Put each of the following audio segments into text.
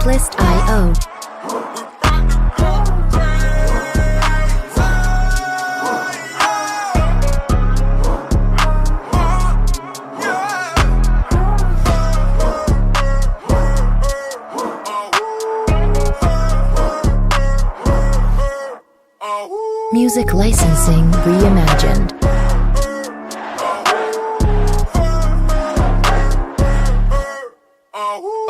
Artlist.io. Music licensing reimagined.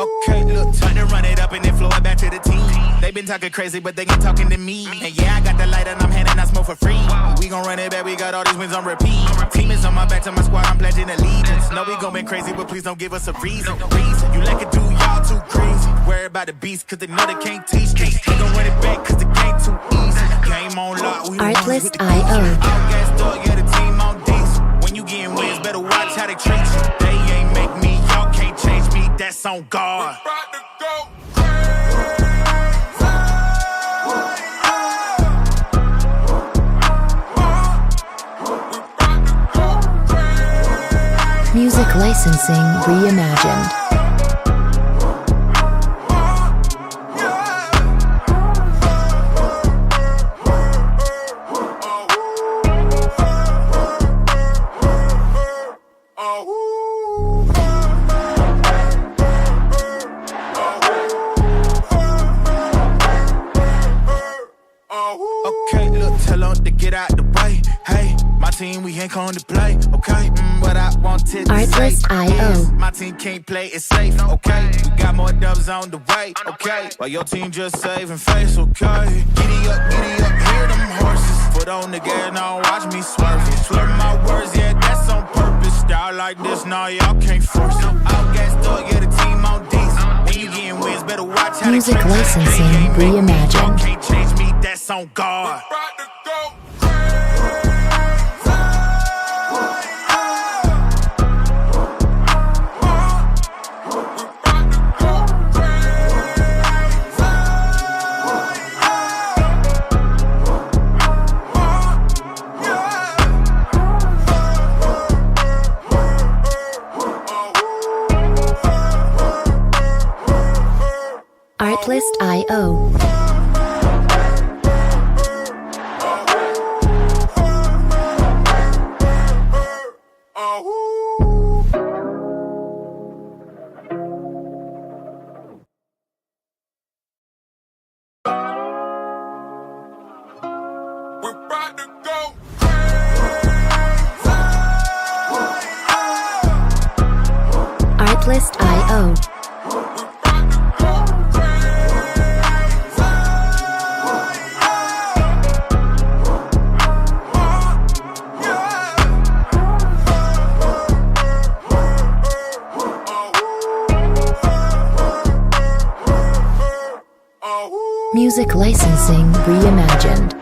Okay, look, time to run it up and then flow it back to the team. They been talking crazy, but they ain't talking to me. And yeah, I got the light and I'm handing out smoke for free. We gon' run it back, we got all these wins on repeat. Team is on my back to my squad, I'm pledging allegiance. No, we gon' be crazy, but please don't give us a reason. You like it, do y'all too crazy. Worry about the beast, cause they know they can't teach. We gon' run it back, cause the game too easy. Game on lock, we Artlist.io. Gassed up, yeah, the team on diesel. When you getting wins, better watch how they treat you. They ain't make me, y'all can't change me, that's on guard. Music licensing reimagined. Okay, look, tell them to get out the way. Hey, my team, we ain't come to play. Okay, what I wanted to say is my team can't play it safe. Okay, we got more dubs on the way. Okay, while your team just saving face. Okay, giddy up, hear them horses. Foot on the gas, now watch me swerve. Swerve my words, yeah, that's on purpose. Style like this, now y'all can't force it. Out gassed up, yeah, the team on diesel. When you getting wins, better watch how Music they licensing reimagined. can't change me, that's on guard. Artlist.io. Artlist.io. Music licensing reimagined.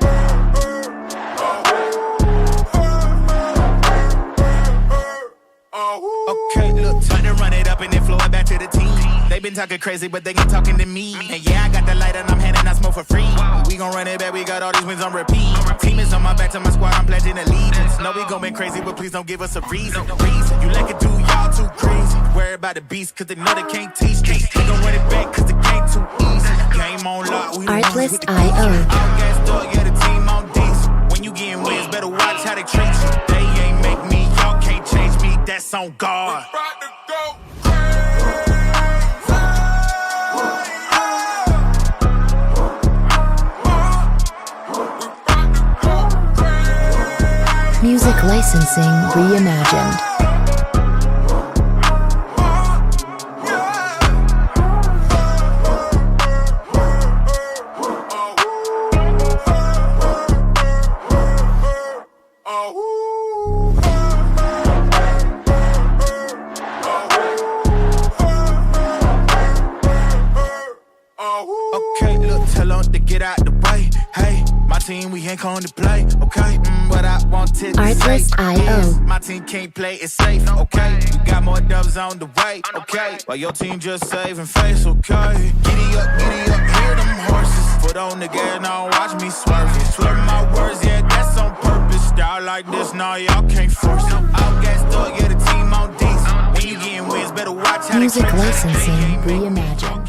Okay, look, time to run it up and then flow it back to the team. They been talking crazy, but they ain't talking to me. And yeah, I got the light and I'm handing out smoke for free. We gon' run it back, we got all these wins on repeat. Team is on my back to my squad, I'm pledging allegiance. No, we gon' be crazy, but please don't give us a reason. You like it, do y'all too crazy. Worry about the beast, cause they know they can't teach. We gon' run it back, cause the game too easy. Game on lock, we Artlist.io. Gassed up, yeah, the team on diesel. When you getting wins, better watch how they treat you. They ain't make me, y'all can't change me, that's on guard. Music licensing reimagined. Okay, look, tell them to get out the way. Hey, my team, we ain't come to play. Okay, what I wanted to say is my team can't play it safe. Okay, we got more dubs on the way. Okay, while your team just saving face. Okay, giddy up, hear them horses. Foot on the gas, now watch me swerve. Swerve my words, yeah, that's on purpose. Style like this, now y'all can't force it. Out gassed up, yeah, the team on diesel. When you getting wins, better watch how Music they licensing reimagined.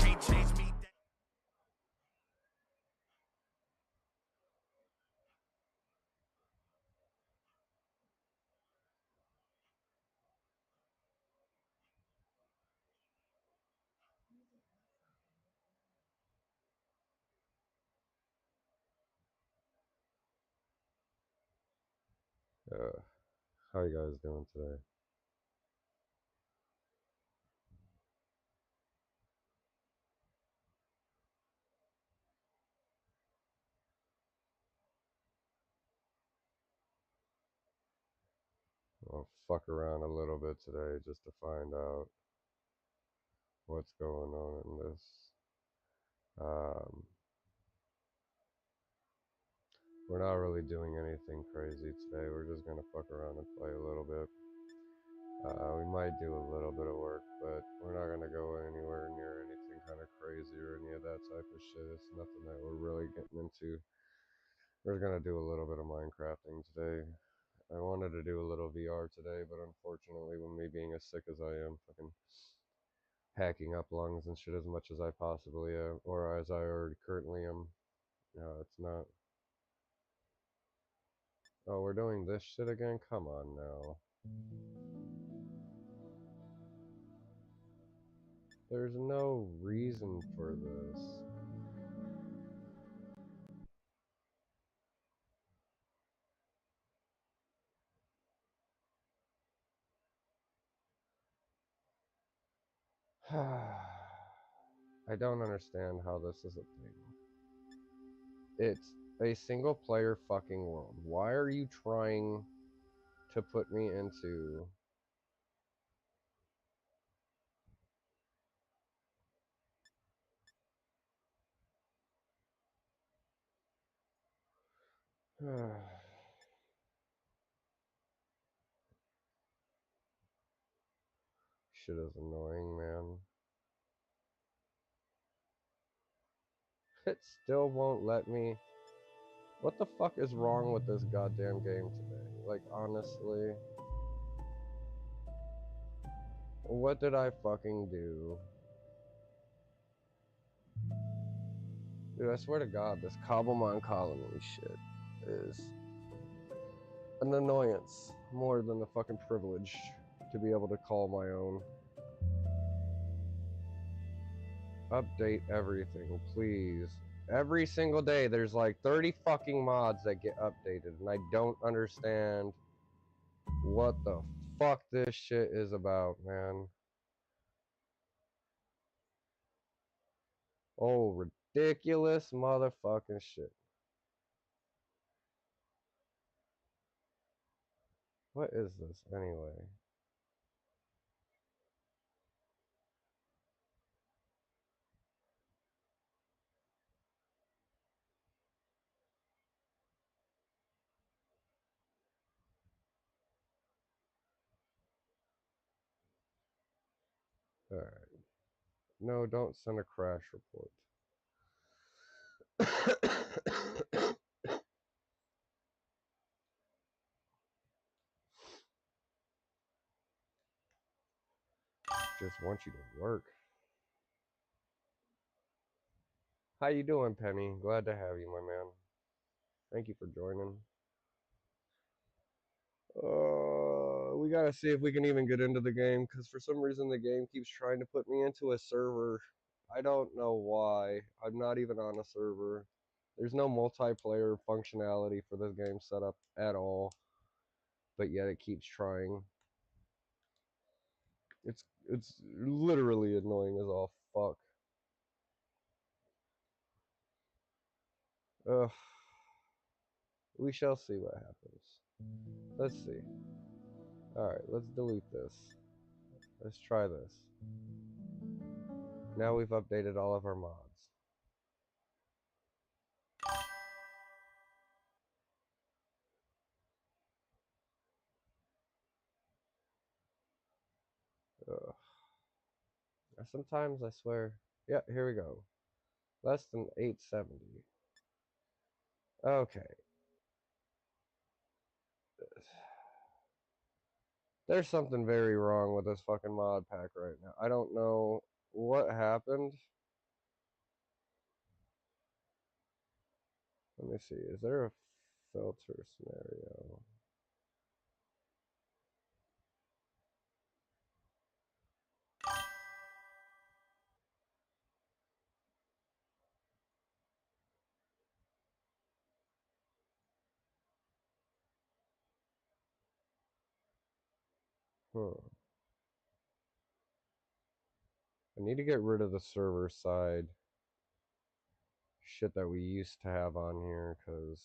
How you guys doing today? I'll fuck around a little bit today just to find out what's going on in this. We're not really doing anything crazy today. We're just gonna fuck around and play a little bit. We might do a little bit of work, but we're not gonna go anywhere near anything kind of crazy or any of that type of shit. It's nothing that we're really getting into. We're gonna do a little bit of Minecrafting today. I wanted to do a little VR today, but unfortunately, with me being as sick as I am, fucking hacking up lungs and shit as much as I possibly am, or as I already currently am, no, it's not. Oh, we're doing this shit again? Come on now. There's no reason for this. I don't understand how this is a thing. It's a single player fucking world. Why are you trying to put me into... Shit is annoying, man. It still won't let me... What the fuck is wrong with this goddamn game today? Like, honestly... What did I fucking do? Dude, I swear to God, this Cobblemon Colonies shit is an annoyance more than a fucking privilege to be able to call my own. Update everything, please. Every single day, there's like 30 fucking mods that get updated, and I don't understand what the fuck this shit is about, man. Oh, ridiculous motherfucking shit. What is this anyway? Alright. No, don't send a crash report. Just want you to work. How you doing, Penny? Glad to have you, my man. Thank you for joining. We gotta see if we can even get into the game, because for some reason the game keeps trying to put me into a server. I don't know why. I'm not even on a server. There's no multiplayer functionality for this game set up at all, but yet it keeps trying. It's literally annoying as all fuck. Ugh. We shall see what happens. Let's see. Alright, let's delete this. Let's try this. Now we've updated all of our mods. Ugh. Sometimes I swear. Yeah, here we go. Less than 870. Okay. There's something very wrong with this fucking mod pack right now. I don't know what happened. Let me see. Is there a filter scenario? Huh. I need to get rid of the server side shit that we used to have on here, because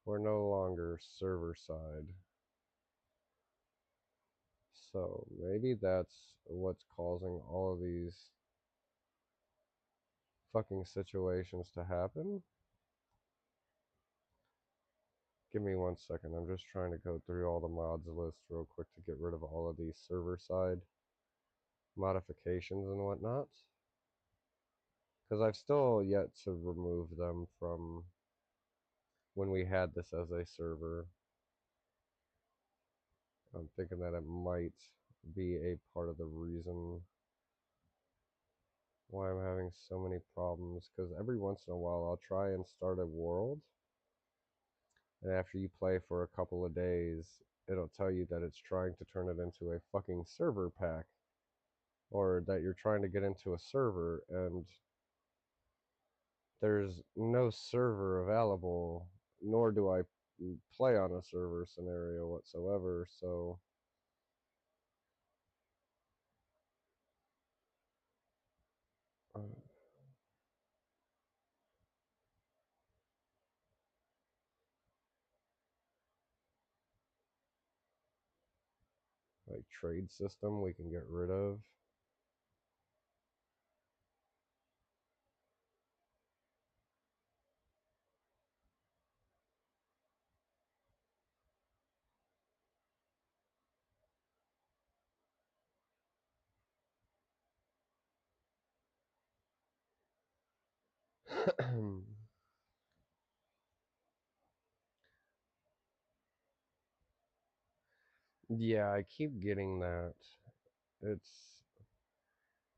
we're no longer server side. So maybe that's what's causing all of these fucking situations to happen. Give me 1 second. I'm just trying to go through all the mods list real quick to get rid of all of these server side modifications and whatnot. Because I've still yet to remove them from when we had this as a server. I'm thinking that it might be a part of the reason why I'm having so many problems. Because every once in a while I'll try and start a world, and after you play for a couple of days, it'll tell you that it's trying to turn it into a fucking server pack, or that you're trying to get into a server, and there's no server available, nor do I play on a server scenario whatsoever. So like trade system we can get rid of. Yeah, I keep getting that. It's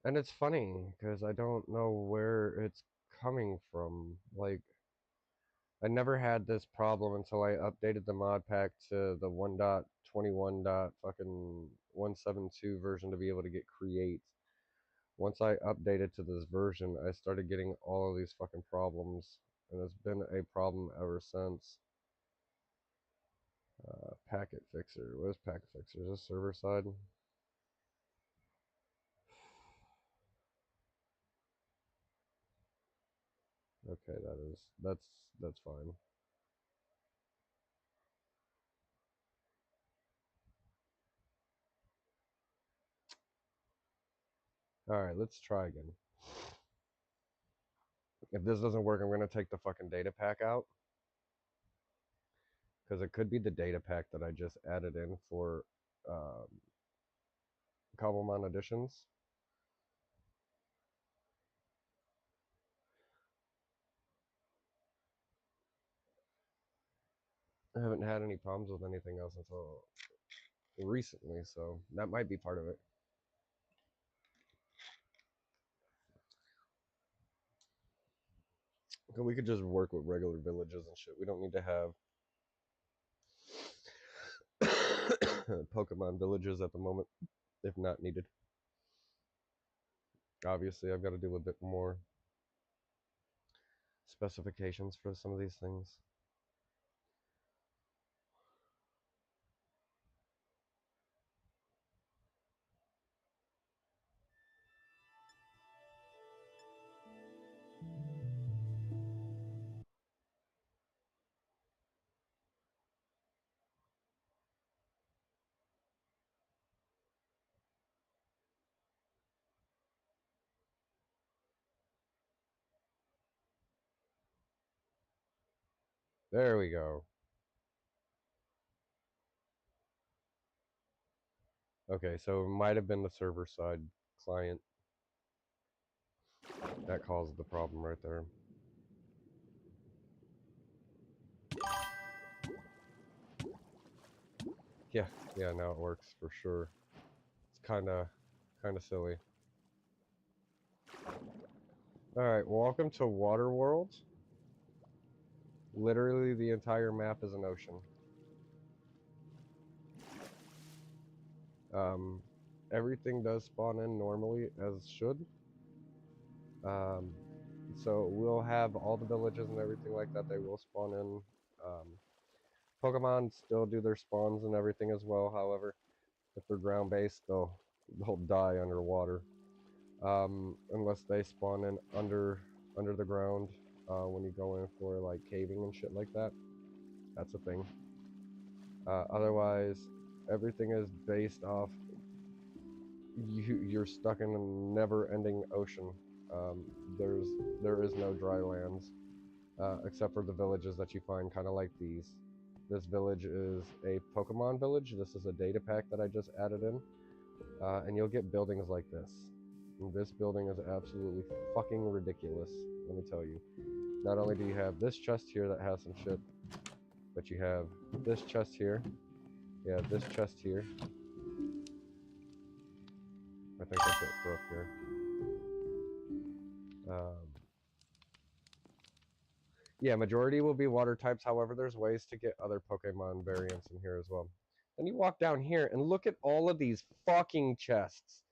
and it's funny because I don't know where it's coming from. Like, I never had this problem until I updated the mod pack to the 1.21. Fucking 172 version to be able to get create. Once I updated to this version, I started getting all of these fucking problems, and it's been a problem ever since. Packet fixer. What is packet fixer? Is this server side? Okay, that's fine. All right, let's try again. If this doesn't work, I'm gonna take the fucking data pack out, because it could be the data pack that I just added in for um, Cobblemon editions. I haven't had any problems with anything else until recently, so that might be part of it. We could just work with regular villages and shit. We don't need to have Pokemon villages at the moment, if not needed. Obviously, I've got to do a bit more specifications for some of these things. There we go. Okay, so it might have been the server side client that caused the problem right there. Yeah, now it works for sure. It's kind of silly. All right, welcome to Water World. Literally, the entire map is an ocean. Everything does spawn in normally as should. So we'll have all the villages and everything like that. They will spawn in. Pokemon still do their spawns and everything as well. However, if they're ground-based, they'll die underwater. Unless they spawn in under the ground when you go in for like caving and shit like that. That's a thing. Otherwise, everything is based off you're stuck in a never-ending ocean. There is no dry lands except for the villages that you find, kind of like these. This village is a Pokemon village. This is a data pack that I just added in, and you'll get buildings like this. And this building is absolutely fucking ridiculous, let me tell you. Not only do you have this chest here that has some shit, but you have this chest here. Yeah, this chest here. I think that's it for up here. Yeah, majority will be water types. However, there's ways to get other Pokemon variants in here as well. Then you walk down here and look at all of these fucking chests.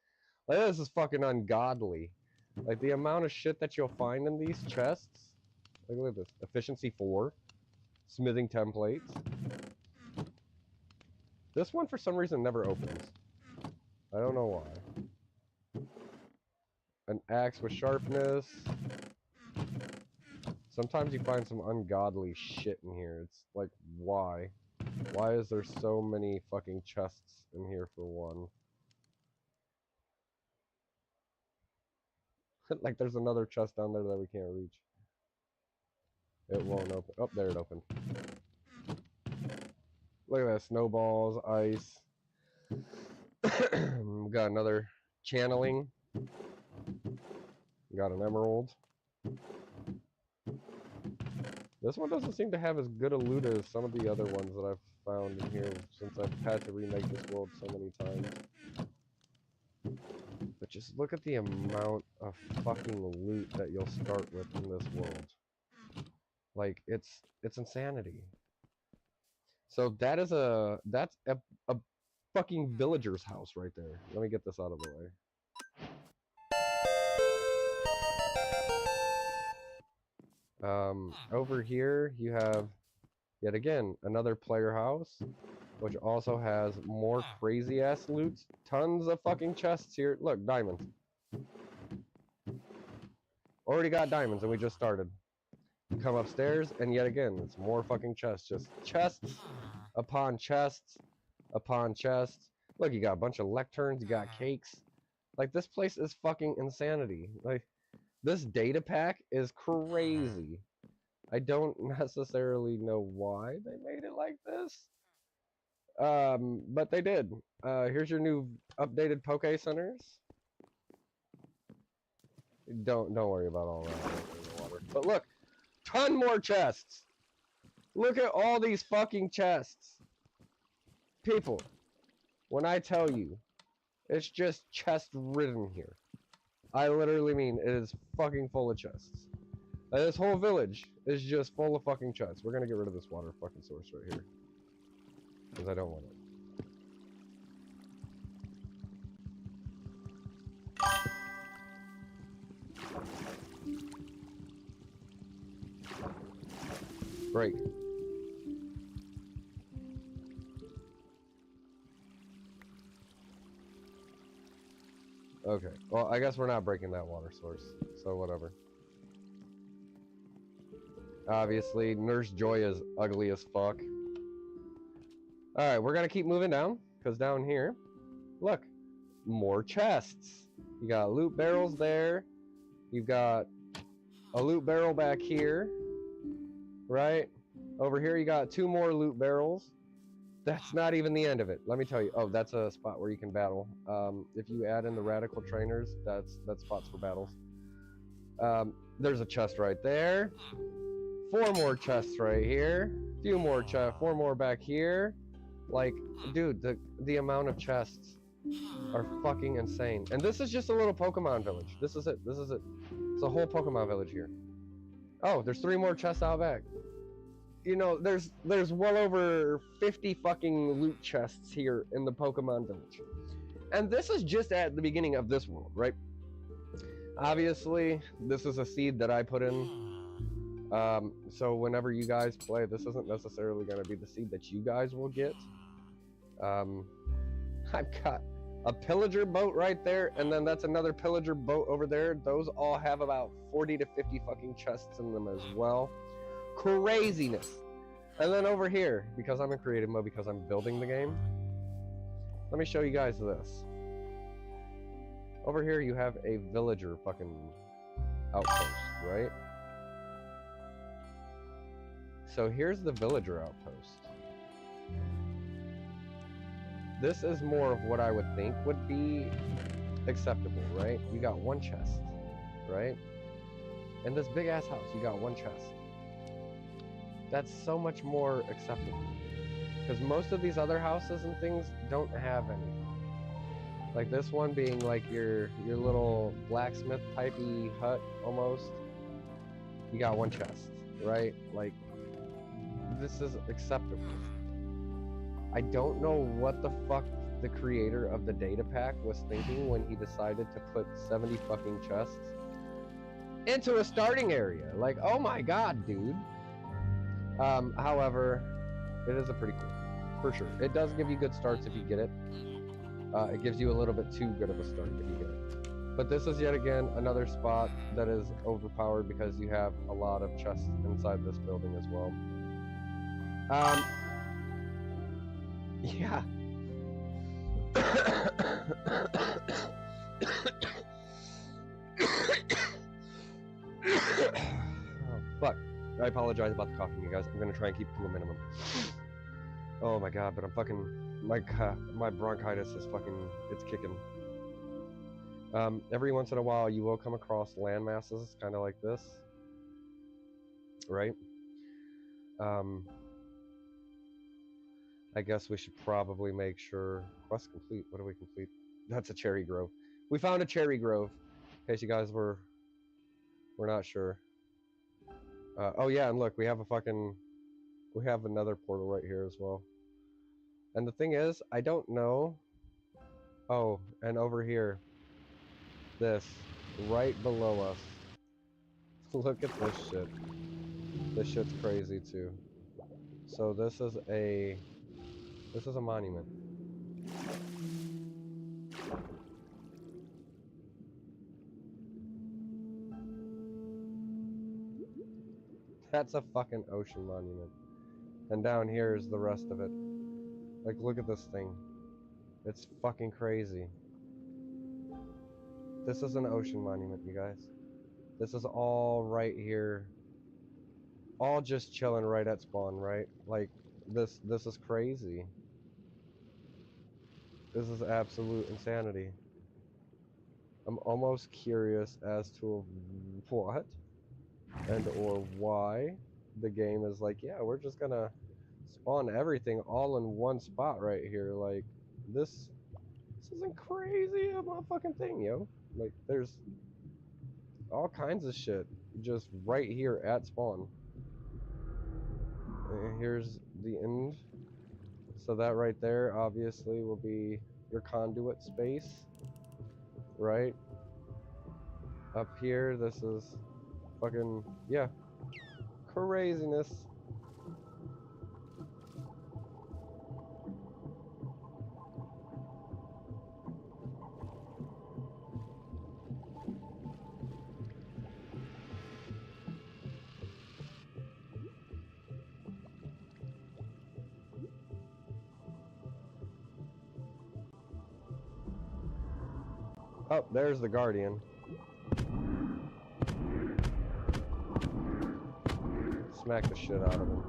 Like, this is fucking ungodly. Like, the amount of shit that you'll find in these chests. Like, look at this. Efficiency 4. Smithing templates. This one, for some reason, never opens. I don't know why. An axe with sharpness. Sometimes you find some ungodly shit in here. It's like, why? Why is there so many fucking chests in here for one? Like, there's another chest down there that we can't reach. It won't open. Oh, there it opened. Look at that. Snowballs, ice. We got another channeling. We got an emerald. This one doesn't seem to have as good a loot as some of the other ones that I've found in here since I've had to remake this world so many times. But just look at the amount of fucking loot that you'll start with in this world. Like, it's insanity. So that's a fucking villager's house right there. Let me get this out of the way. Over here you have, yet again, another player house, which also has more crazy ass loot. Tons of fucking chests here. Look, diamonds. Already got diamonds and we just started. You come upstairs and yet again, it's more fucking chests. Just chests upon chests upon chests. Look, you got a bunch of lecterns, you got cakes. Like, this place is fucking insanity. Like, this data pack is crazy. I don't necessarily know why they made it like this. But they did. Here's your new updated Poke Centers. Don't worry about all that in the water. But look, ton more chests. Look at all these fucking chests. People, when I tell you, it's just chest ridden here. I literally mean it is fucking full of chests. This whole village is just full of fucking chests. We're gonna get rid of this water fucking source right here. Because I don't want it. Break. Okay, well, I guess we're not breaking that water source, so whatever. Obviously, Nurse Joy is ugly as fuck. Alright, we're gonna keep moving down, because down here, look, more chests. You got loot barrels there. You've got a loot barrel back here. Right? Over here, you got 2 more loot barrels. That's not even the end of it. Let me tell you. Oh, that's a spot where you can battle. If you add in the radical trainers, that's spots for battles. There's a chest right there. 4 more chests right here. Few more chests. 4 more back here. Like, dude, the amount of chests are fucking insane. And this is just a little Pokemon village. This is it. This is it. It's a whole Pokemon village here. Oh, there's 3 more chests out back. You know, there's well over 50 fucking loot chests here in the Pokemon village. And this is just at the beginning of this world, right? Obviously, this is a seed that I put in. So whenever you guys play, this isn't necessarily going to be the seed that you guys will get. I've got a pillager boat right there, and then that's another pillager boat over there. Those all have about 40 to 50 fucking chests in them as well. Craziness. And then over here, because I'm in creative mode, because I'm building the game, let me show you guys this. Over here you have a villager fucking outpost, right? So here's the villager outpost. This is more of what I would think would be acceptable, right? You got one chest, right? In this big ass house, you got one chest. That's so much more acceptable. Because most of these other houses and things don't have anything. Like this one being like your little blacksmith typey hut almost. You got one chest, right? Like this is acceptable. I don't know what the fuck the creator of the data pack was thinking when he decided to put 70 fucking chests into a starting area. Like, oh my god, dude. However, it is a pretty cool, for sure. It does give you good starts if you get it. It gives you a little bit too good of a start if you get it. But this is yet again another spot that is overpowered because you have a lot of chests inside this building as well. Yeah. Oh, fuck. I apologize about the coughing, you guys. I'm gonna try and keep it to a minimum. Oh my god, but I'm fucking... My bronchitis is fucking... It's kicking. Every once in a while, you will come across land masses, kind of like this. Right? I guess we should probably make sure... Quest complete. What do we complete? That's a cherry grove. We found a cherry grove. In case you guys were not sure. Oh yeah, and look, we have a fucking... We have another portal right here as well. And the thing is, I don't know... Oh, and over here. This. Right below us. Look at this shit. This shit's crazy too. So this is a... This is a monument. That's a fucking ocean monument. And down here is the rest of it. Like, look at this thing. It's fucking crazy. This is an ocean monument, you guys. This is all right here. All just chilling right at spawn, right? Like, this is crazy. This is absolute insanity. I'm almost curious as to what and or why the game is like, yeah, we're just gonna spawn everything all in one spot right here. Like, this isn't crazy a motherfucking thing, yo. Like, there's all kinds of shit just right here at spawn. And here's the end. So that right there obviously will be your conduit space, right? Up here, this is fucking, yeah, craziness. Oh, there's the Guardian. Smack the shit out of him.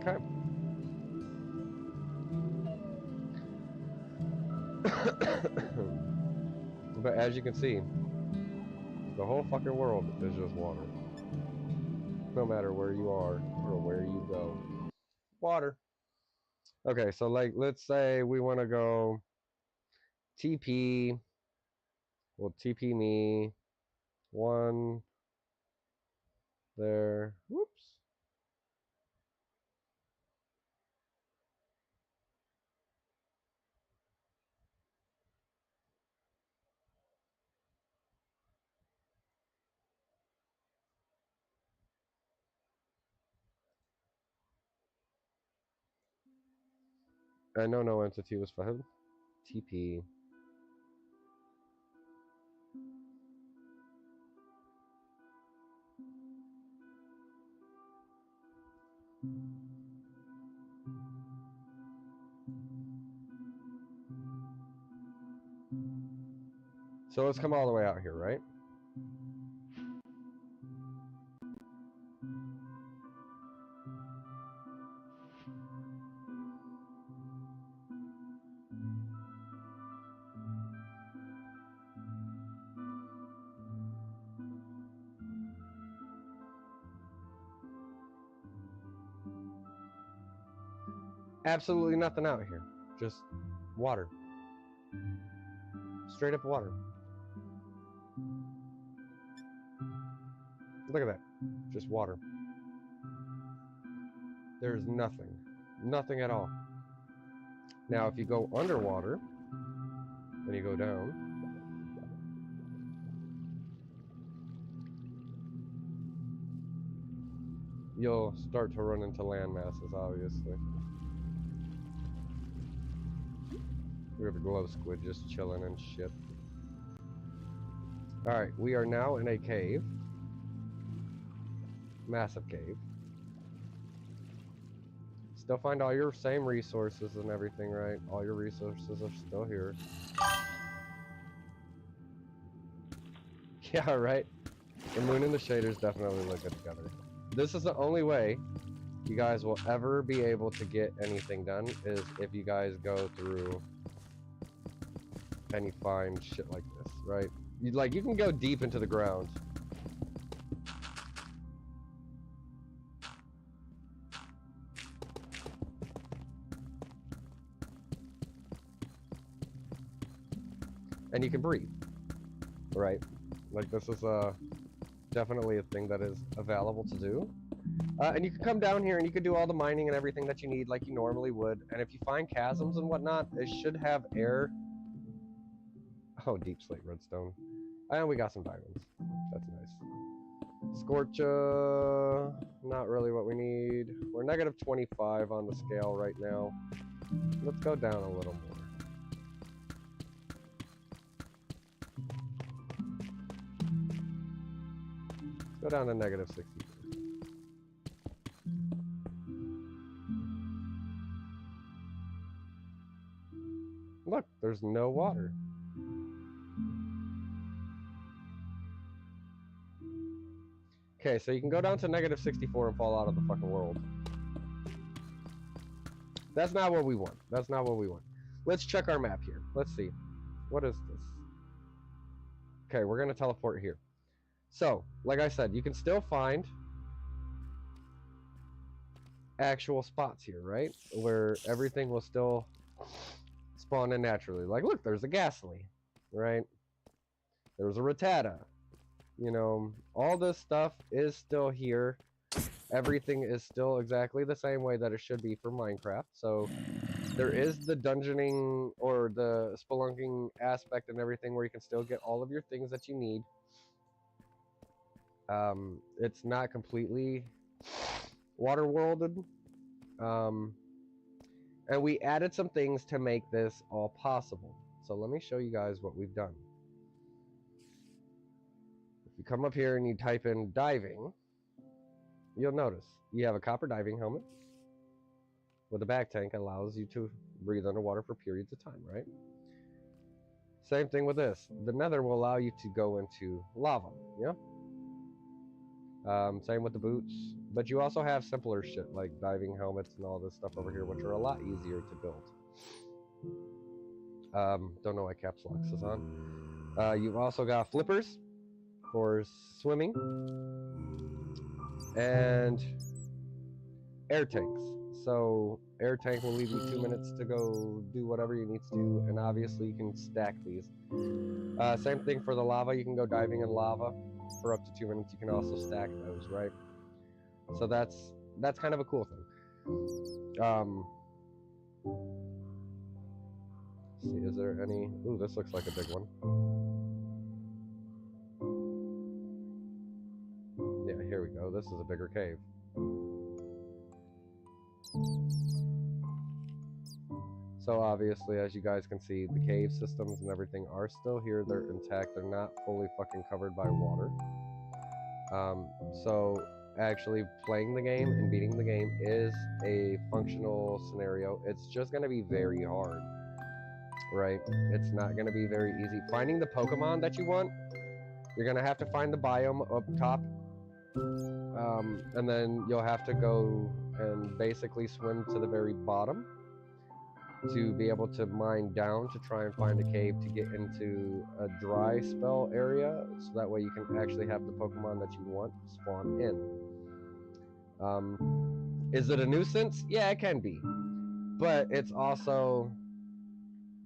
Okay. But as you can see, The whole fucking world is just water. No matter where you are or where you go. Water. Okay, so like, let's say we want to go TP. Well, TP me. One. There. Whoops. I know no entity was found. TP. So let's come all the way out here, right? Absolutely nothing out here. Just water. Straight up water. Look at that. Just water. There's nothing. Nothing at all. Now, if you go underwater, and you go down, you'll start to run into land masses, obviously. We have a glow squid just chilling and shit. Alright, we are now in a cave. Massive cave. Still find all your same resources and everything, right? All your resources are still here. Yeah, right? The moon and the shaders definitely look good together. This is the only way you guys will ever be able to get anything done, is if you guys go through and you find shit like this, right? You can go deep into the ground. And you can breathe, right? Like, this is definitely a thing that is available to do. And you can come down here and you can do all the mining and everything that you need like you normally would. And if you find chasms and whatnot, it should have air. Oh, deep slate redstone. And we got some diamonds. That's nice. Scorcha, not really what we need. We're negative 25 on the scale right now. Let's go down a little more. Let's go down to negative 63. Look, there's no water. Okay, so you can go down to negative 64 and fall out of the fucking world. That's not what we want. That's not what we want. Let's check our map here. Let's see. What is this? Okay, we're going to teleport here. So, like I said, you can still find actual spots here, right? Where everything will still spawn in naturally. Like, look, there's a ghastly, right? There's a Rattata. You know, all this stuff is still here. Everything is still exactly the same way that it should be for Minecraft. So there is the dungeoning or the spelunking aspect and everything where you can still get all of your things that you need. It's not completely water-worlded. And we added some things to make this all possible. So let me show you guys what we've done. If you come up here and you type in diving, you'll notice you have a copper diving helmet with a back tank that allows you to breathe underwater for periods of time, right? Same thing with this. The nether will allow you to go into lava, yeah? Same with the boots. But you also have simpler shit like diving helmets and all this stuff over here, which are a lot easier to build. Don't know why caps locks is on. You've also got flippers. for swimming, and air tanks. So air tank will leave you 2 minutes to go do whatever you need to do, and obviously you can stack these. Same thing for the lava. You can go diving in lava for up to 2 minutes. You can also stack those, right? So that's kind of a cool thing. Let's see, is there any? Ooh, this looks like a big one. Yeah, here we go. This is a bigger cave. So obviously, as you guys can see, the cave systems and everything are still here. They're intact. They're not fully fucking covered by water. So actually playing the game and beating the game is a functional scenario. It's just going to be very hard, right? It's not going to be very easy. Finding the Pokemon that you want, you're going to have to find the biome up top. And then you'll have to go and basically swim to the very bottom to be able to mine down to try and find a cave to get into a dry spell area, so that way you can actually have the Pokemon that you want spawn in. Is it a nuisance? Yeah, it can be, but it's also,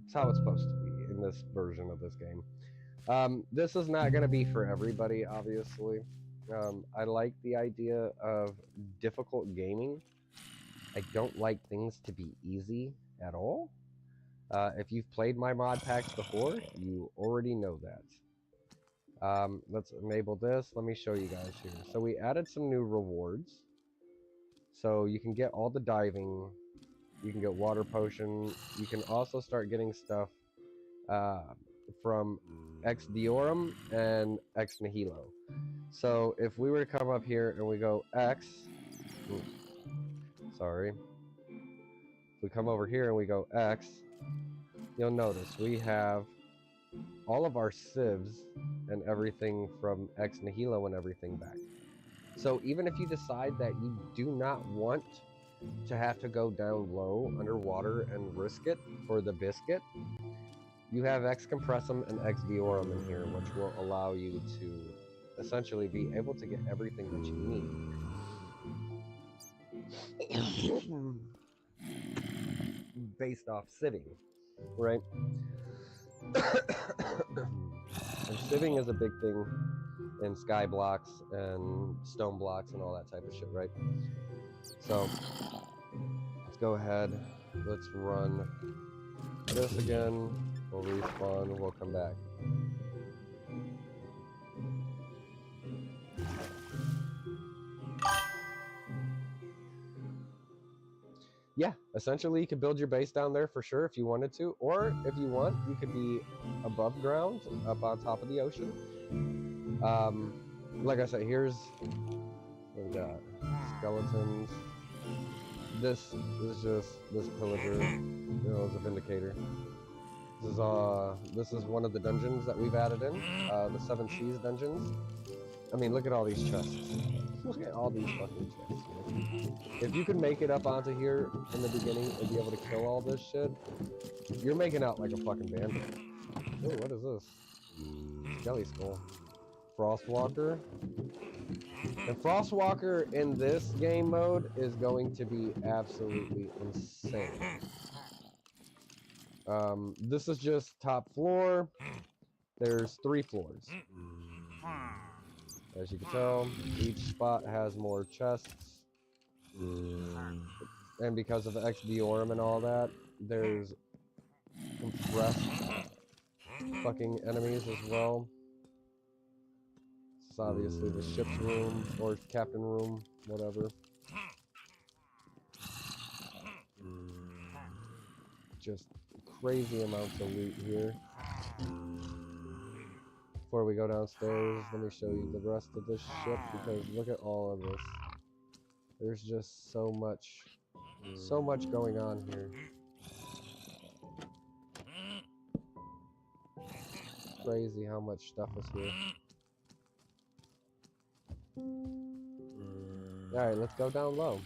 it's how it's supposed to be in this version of this game. This is not going to be for everybody, obviously. I like the idea of difficult gaming. I don't like things to be easy at all. If you've played my mod packs before, you already know that. Let's enable this. Let me show you guys here. So we added some new rewards. So you can get all the diving. You can get water potion. You can also start getting stuff from Ex Diorum and Ex Nihilo. So if we were to come up here and we go X, sorry. If we come over here and we go X, you'll notice we have all of our civs and everything from Ex Nihilo and everything back. So even if you decide that you do not want to have to go down low underwater and risk it for the biscuit, you have Ex Compressum and Ex Diorum in here, which will allow you to essentially be able to get everything that you need based off sieving, right? And sieving is a big thing in sky blocks and stone blocks and all that type of shit, right? So let's go ahead, let's run this again, we'll respawn, we'll come back. Yeah, essentially you could build your base down there for sure if you wanted to, or if you want, you could be above ground, up on top of the ocean. Like I said, here's, what we got? Skeletons. This is just, this pillager, you know, is a vindicator. This is one of the dungeons that we've added in, the 7 Seas dungeons. I mean, look at all these chests. Look at all these fucking chests. If you can make it up onto here in the beginning and be able to kill all this shit, you're making out like a fucking bandit. Ooh, what is this? Skelly Skull. Frostwalker. And Frostwalker in this game mode is going to be absolutely insane. This is just top floor. There's 3 floors. As you can tell, each spot has more chests. And because of Ex Diorum and all that, there's compressed fucking enemies as well. This is obviously the ship's room, or captain room, whatever. Just crazy amounts of loot here. Before we go downstairs, let me show you the rest of this ship, because look at all of this. There's just so much going on here. Crazy how much stuff is here. Alright, let's go down low.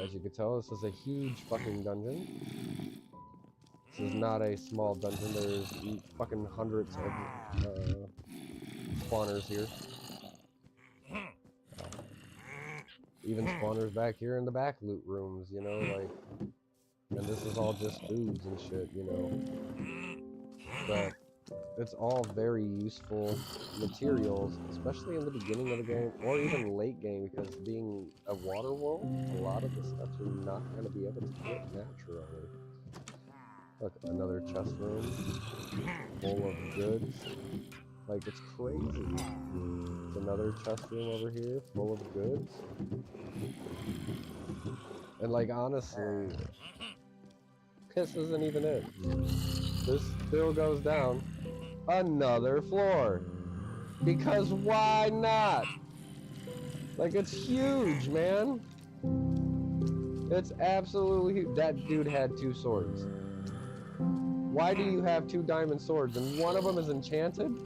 As you can tell, this is a huge fucking dungeon. This is not a small dungeon. There's fucking hundreds of spawners here. Even spawners back here in the back loot rooms, you know, like, and this is all just foods and shit, you know. But it's all very useful materials, especially in the beginning of the game, or even late game, because being a water world, a lot of the stuff you're not going to be able to get naturally. Look, another chest room full of goods. Like, it's crazy. There's another chest room over here full of goods. And, like, honestly, this isn't even it. This still goes down another floor. Because why not? Like, it's huge, man. It's absolutely huge. That dude had 2 swords. Why do you have 2 diamond swords and one of them is enchanted?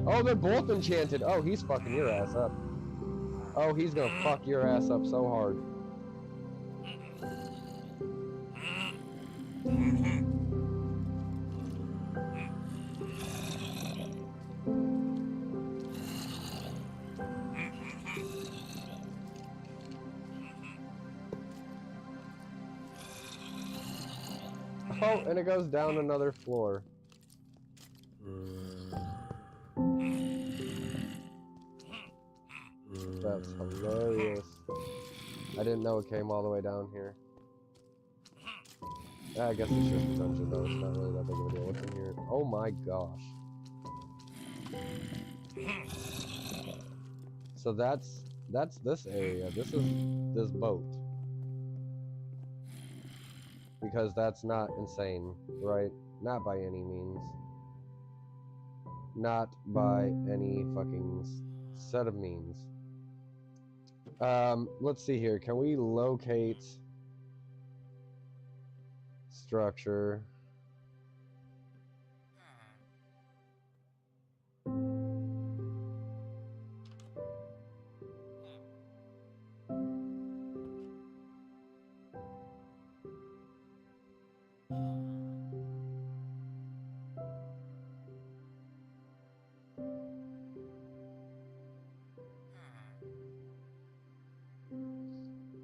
Oh, they're both enchanted. Oh, he's fucking your ass up. Oh, he's gonna fuck your ass up so hard. Oh, and it goes down another floor. That's hilarious. I didn't know it came all the way down here. I guess it's just a dungeon though, it's not really that big of a deal. What's in here? Oh my gosh. So that's this area. This is this boat. Because that's not insane, right? Not by any means. Not by any fucking set of means. Let's see here. Can we locate structure?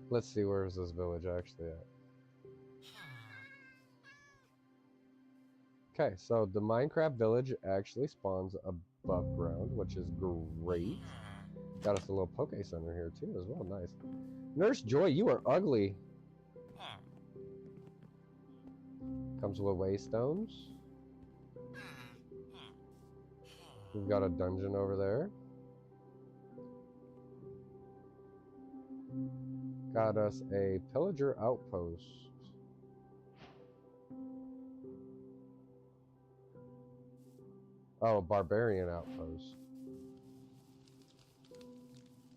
Let's see, where is this village actually at? Okay, so the Minecraft village actually spawns above ground, which is great. Got us a little Poke Center here too as well, nice. Nurse Joy, you are ugly. Comes with waystones. We've got a dungeon over there. Got us a pillager outpost. Oh, barbarian outpost.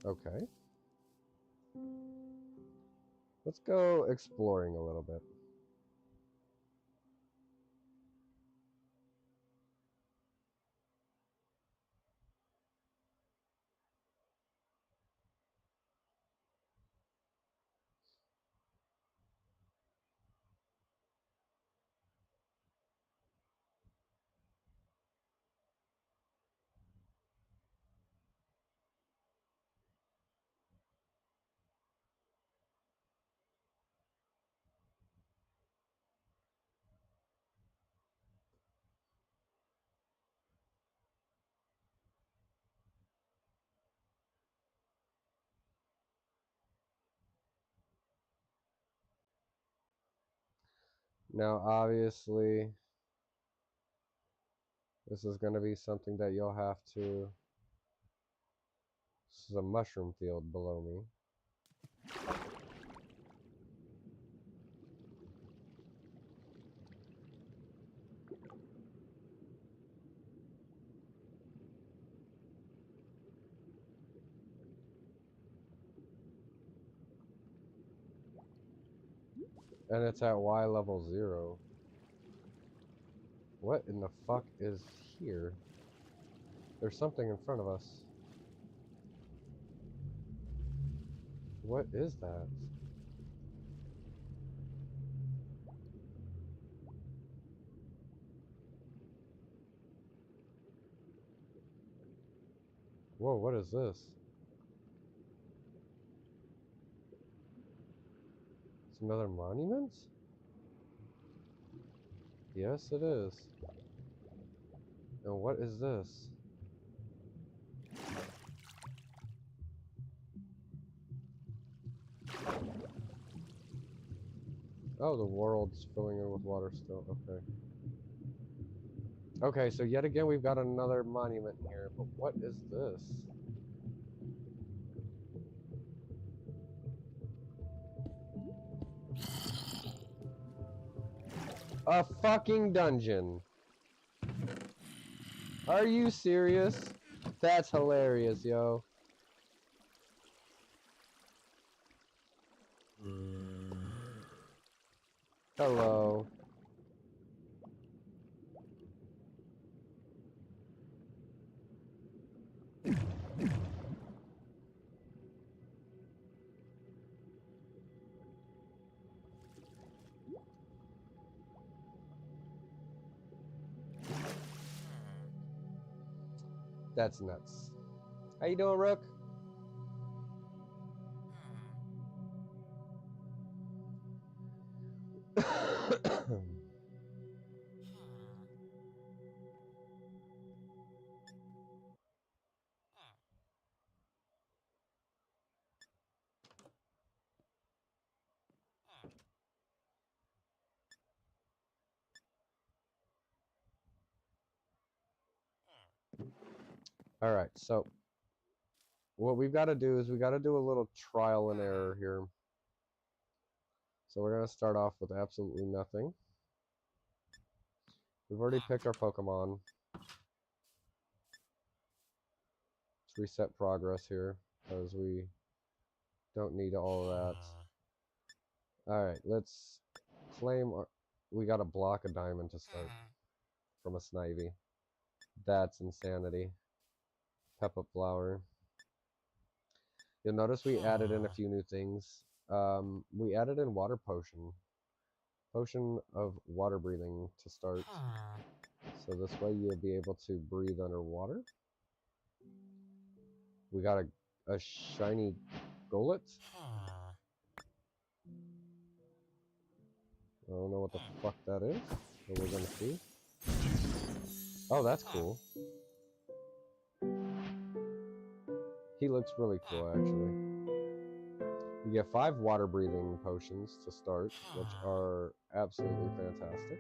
Okay. Let's go exploring a little bit. Now, obviously, this is going to be something that you'll have to... This is a mushroom field below me. And it's at Y level 0. What in the fuck is here? There's something in front of us. What is that? Whoa, what is this? It's another monument? Yes, it is. And what is this? Oh, the world's filling in with water still. Okay. Okay, so yet again we've got another monument here. But what is this? A fucking dungeon. Are you serious? That's hilarious, yo. Hello. That's nuts. How you doing, Rook? All right, so what we've got to do is we got to do a little trial and error here. So we're going to start off with absolutely nothing. We've already picked our Pokemon. Let's reset progress here because we don't need all of that. All right, let's claim our... We got to block a diamond to start from a Snivy. That's insanity. Peppa Flower. You'll notice we added in a few new things. We added in Water Potion. Potion of water breathing to start. So this way you'll be able to breathe underwater. We got a shiny Golett. I don't know what the fuck that is, but we're gonna see. Oh, that's cool. He looks really cool, actually. You get 5 water breathing potions to start, which are absolutely fantastic.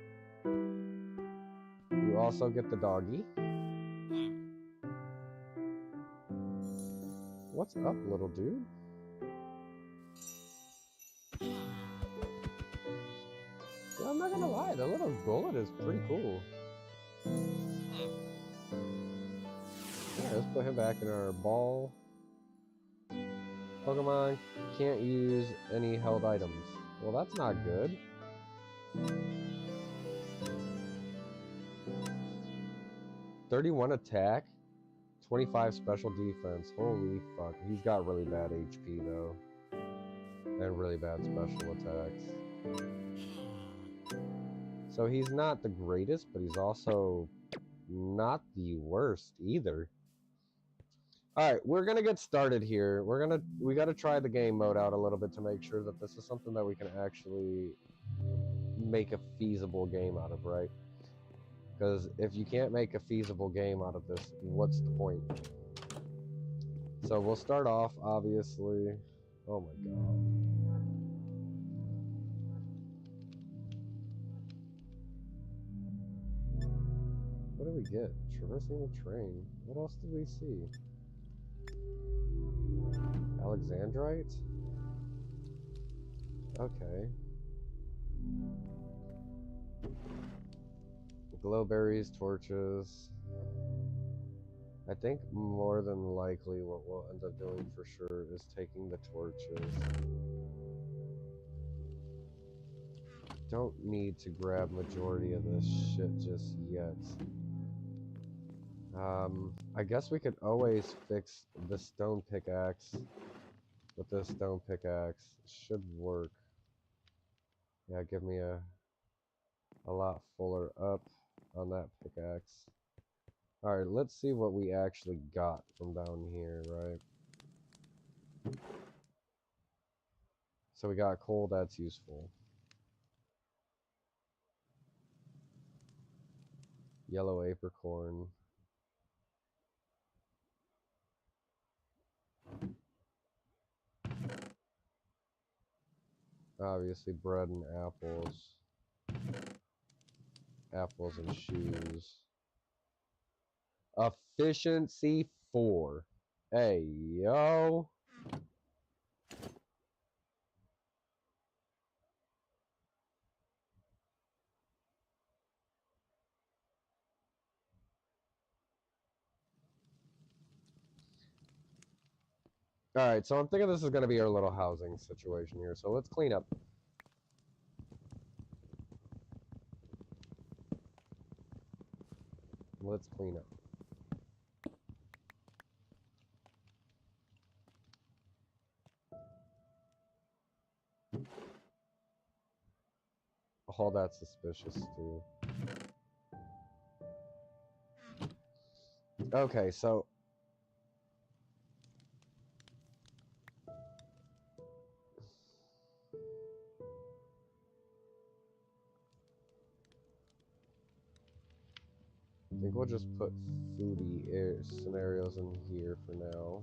You also get the doggy. What's up, little dude? Yeah, I'm not gonna lie, the little Golett is pretty cool. Yeah, let's put him back in our ball. Pokemon can't use any held items. Well, that's not good. "31 attack, 25 special defense." Holy fuck. He's got really bad HP though. And really bad special attacks. So he's not the greatest, but he's also not the worst either. Alright, we're gonna get started here. We gotta try the game mode out a little bit to make sure that this is something that we can actually make a feasible game out of, right? Because if you can't make a feasible game out of this, what's the point? So we'll start off, obviously. Oh my god. What did we get? Traversing the train. What else did we see? Alexandrite? Okay. Glowberries, torches. I think more than likely what we'll end up doing for sure is taking the torches. Don't need to grab majority of this shit just yet. I guess we could always fix the stone pickaxe with this stone pickaxe. It should work. Yeah, give me a lot fuller up on that pickaxe. Alright, let's see what we actually got from down here, right? So we got coal, that's useful. Yellow apricorn. Obviously bread and apples. Apples and shoes. Efficiency 4. Hey, yo. Alright, so I'm thinking this is going to be our little housing situation here. So let's clean up. Let's clean up. Oh, that's suspicious too. Okay, so I think we'll just put foodie scenarios in here for now.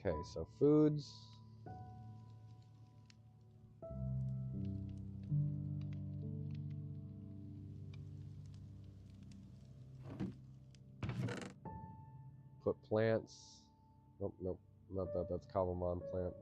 Okay, so foods. Put plants. Nope, nope, not that. That's Cobblemon plant.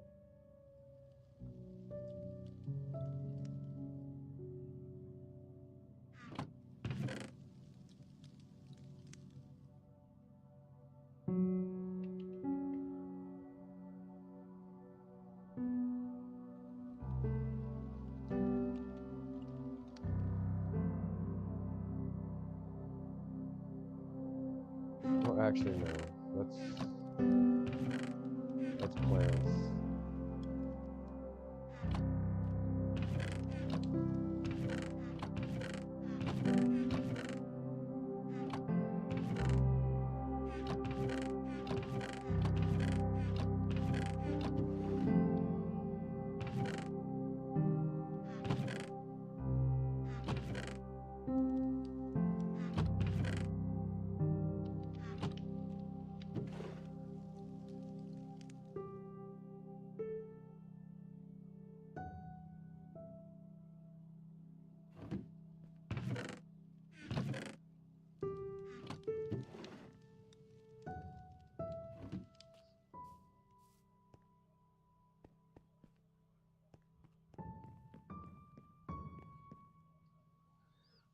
Oh, actually, no. That's plants.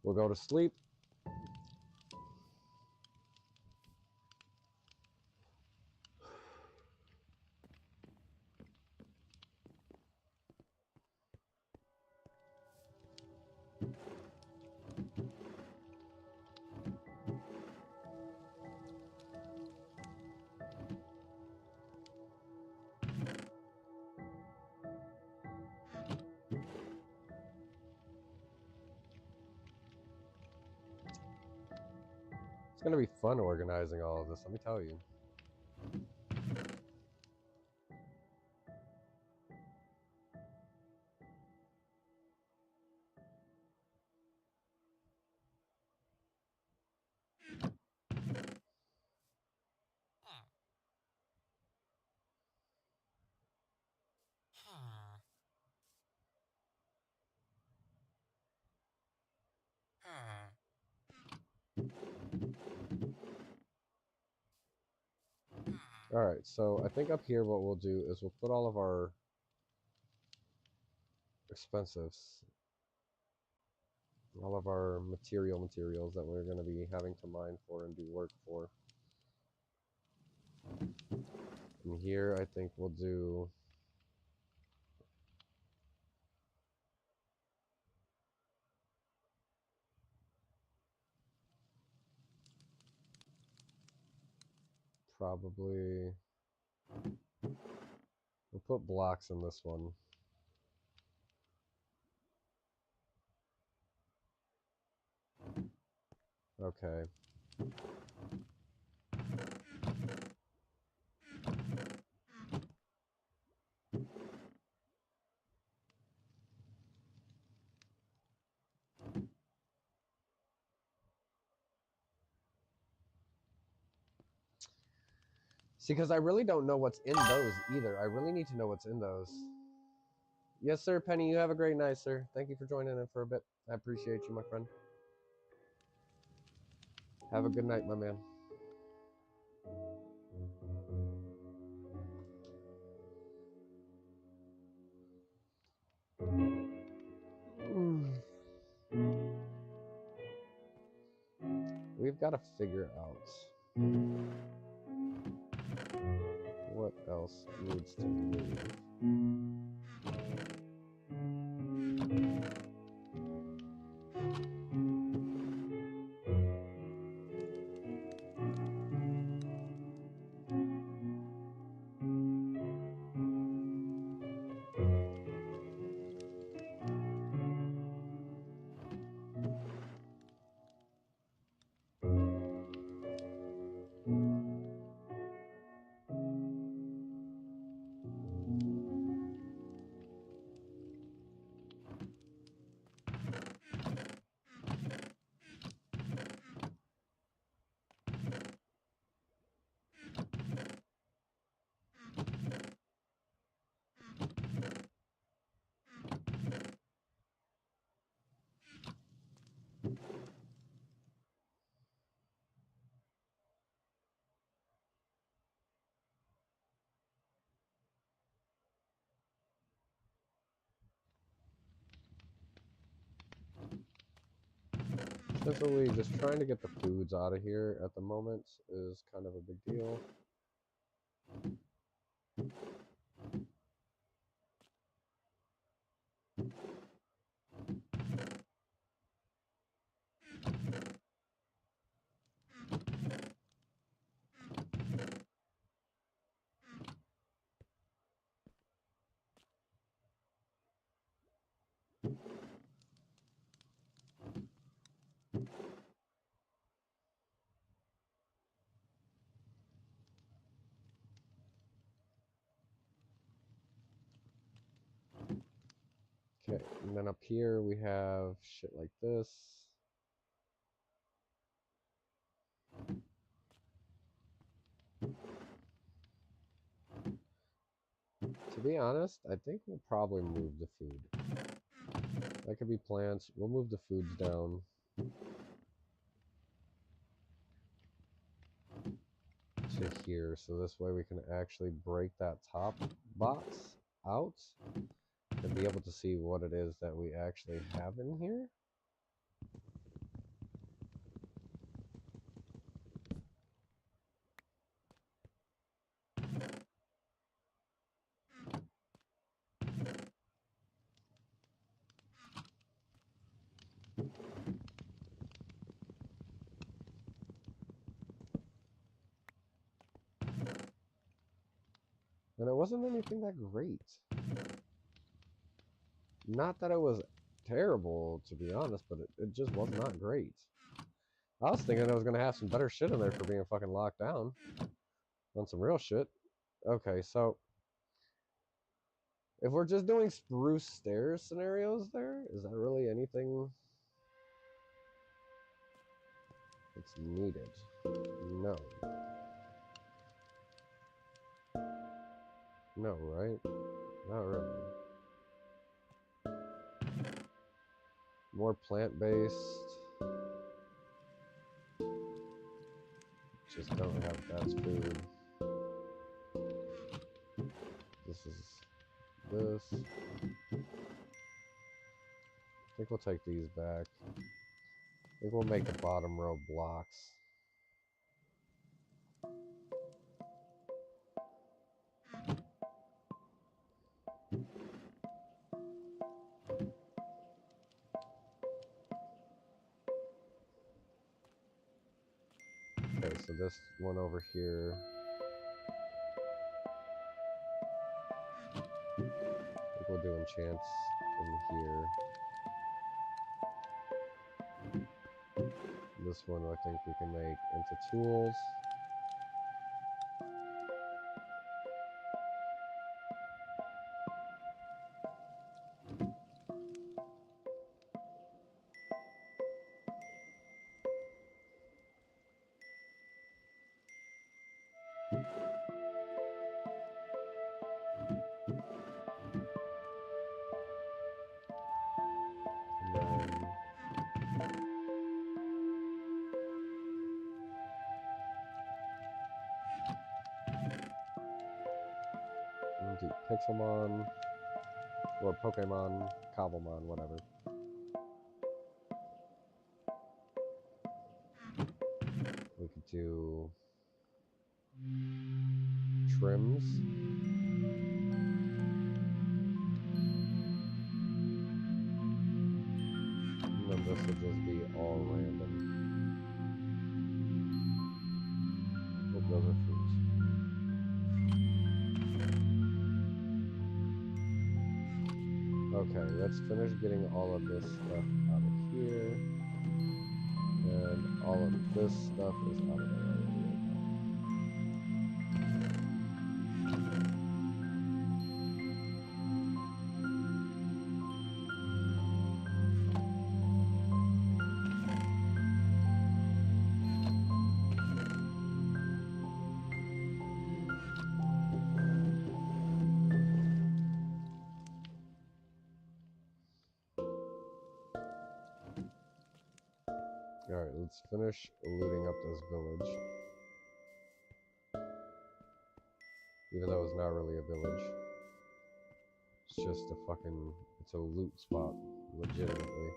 We'll go to sleep. It's gonna be fun organizing all of this, let me tell you. Alright, so I think up here what we'll do is we'll put all of our expensives, all of our materials that we're going to be having to mine for and do work for. And here I think we'll do probably, we'll put blocks in this one. Okay. See, because I really don't know what's in those either. I really need to know what's in those. Yes, sir, Penny. You have a great night, sir. Thank you for joining in for a bit. I appreciate you, my friend. Have a good night, my man. We've got to figure out what else needs to move. Essentially, just trying to get the foods out of here at the moment is kind of a big deal. Okay, and then up here we have shit like this. To be honest, I think we'll probably move the food. That could be plants. We'll move the foods down to here, so this way we can actually break that top box out and be able to see what it is that we actually have in here. And it wasn't anything that great. Not that it was terrible, to be honest, but it just was not great. I was thinking I was going to have some better shit in there for being fucking locked down. On some real shit. Okay, so if we're just doing spruce stairs scenarios there, is that really anything that's needed? No. No, right? Not really. More plant-based. Just don't have fast food. This is this. I think we'll take these back. I think we'll make the bottom row blocks. so this one over here. I think we'll do enchants in here. This one I think we can make into tools. Do Pixelmon, or Pokemon, Cobblemon, whatever. We could do trims. And then this would just be all random. Oh, those are fruits. Okay, let's finish getting all of this stuff out of here. And all of this stuff is out of there already. Alright, let's finish looting up this village. Even though it's not really a village. It's just a fucking, it's a loot spot, legitimately.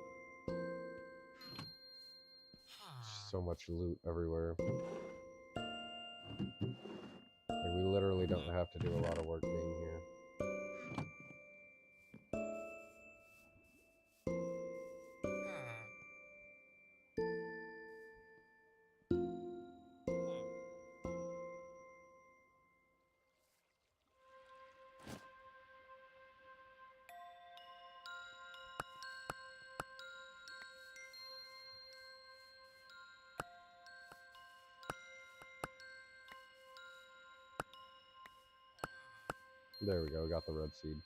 So much loot everywhere. Like, we literally don't have to do a lot of work being here. There we go, we got the red seed.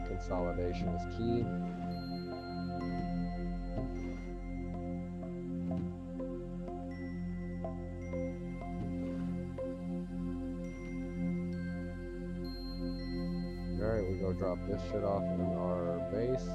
Consolidation is key. Alright, we go drop this shit off in our base.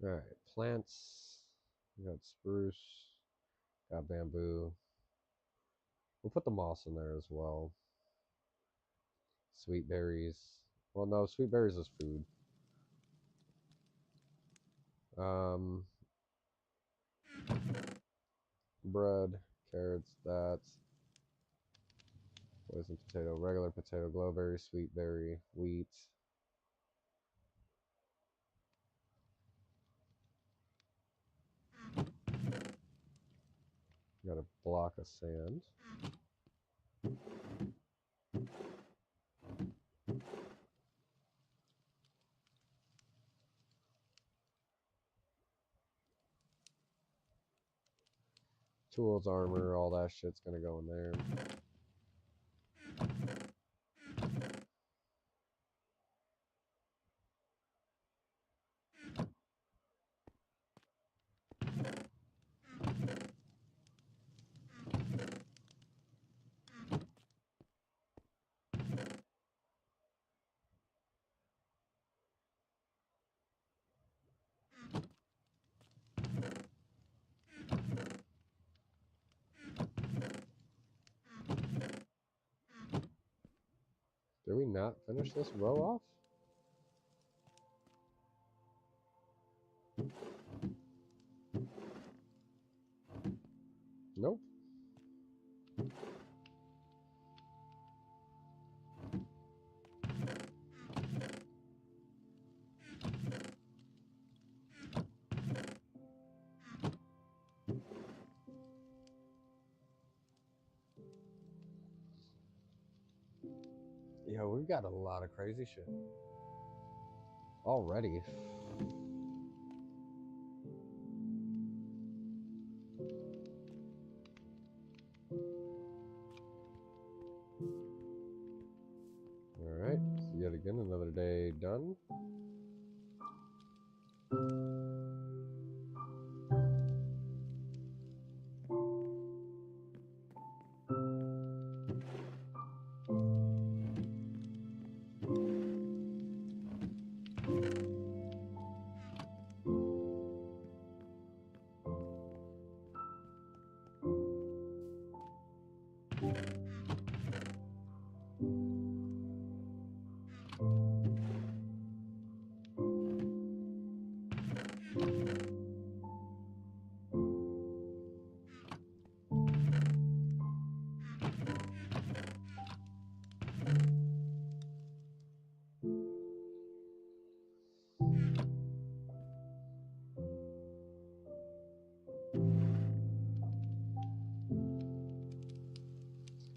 Alright, plants. We got spruce, got bamboo. We'll put the moss in there as well. Sweet berries. Well, no, sweet berries is food. Bread, carrots, that's poison potato, regular potato, glowberry, sweet berry, wheat. Got a block of sand. Tools, armor, all that shit's gonna go in there. Did we not finish this row off? Nope. Yo, we've got a lot of crazy shit already. Alright, so yet again, another day done.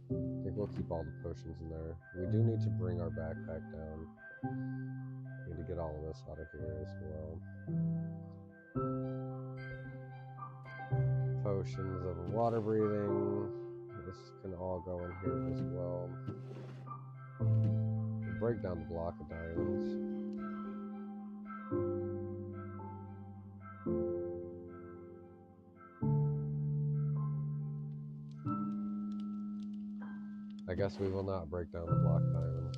I think we'll keep all the potions in there. We do need to bring our backpack down. Need to get all of this out of here as well. Potions of water breathing. This can all go in here as well. We'll break down the block of diamonds. I guess we will not break down the block of diamonds.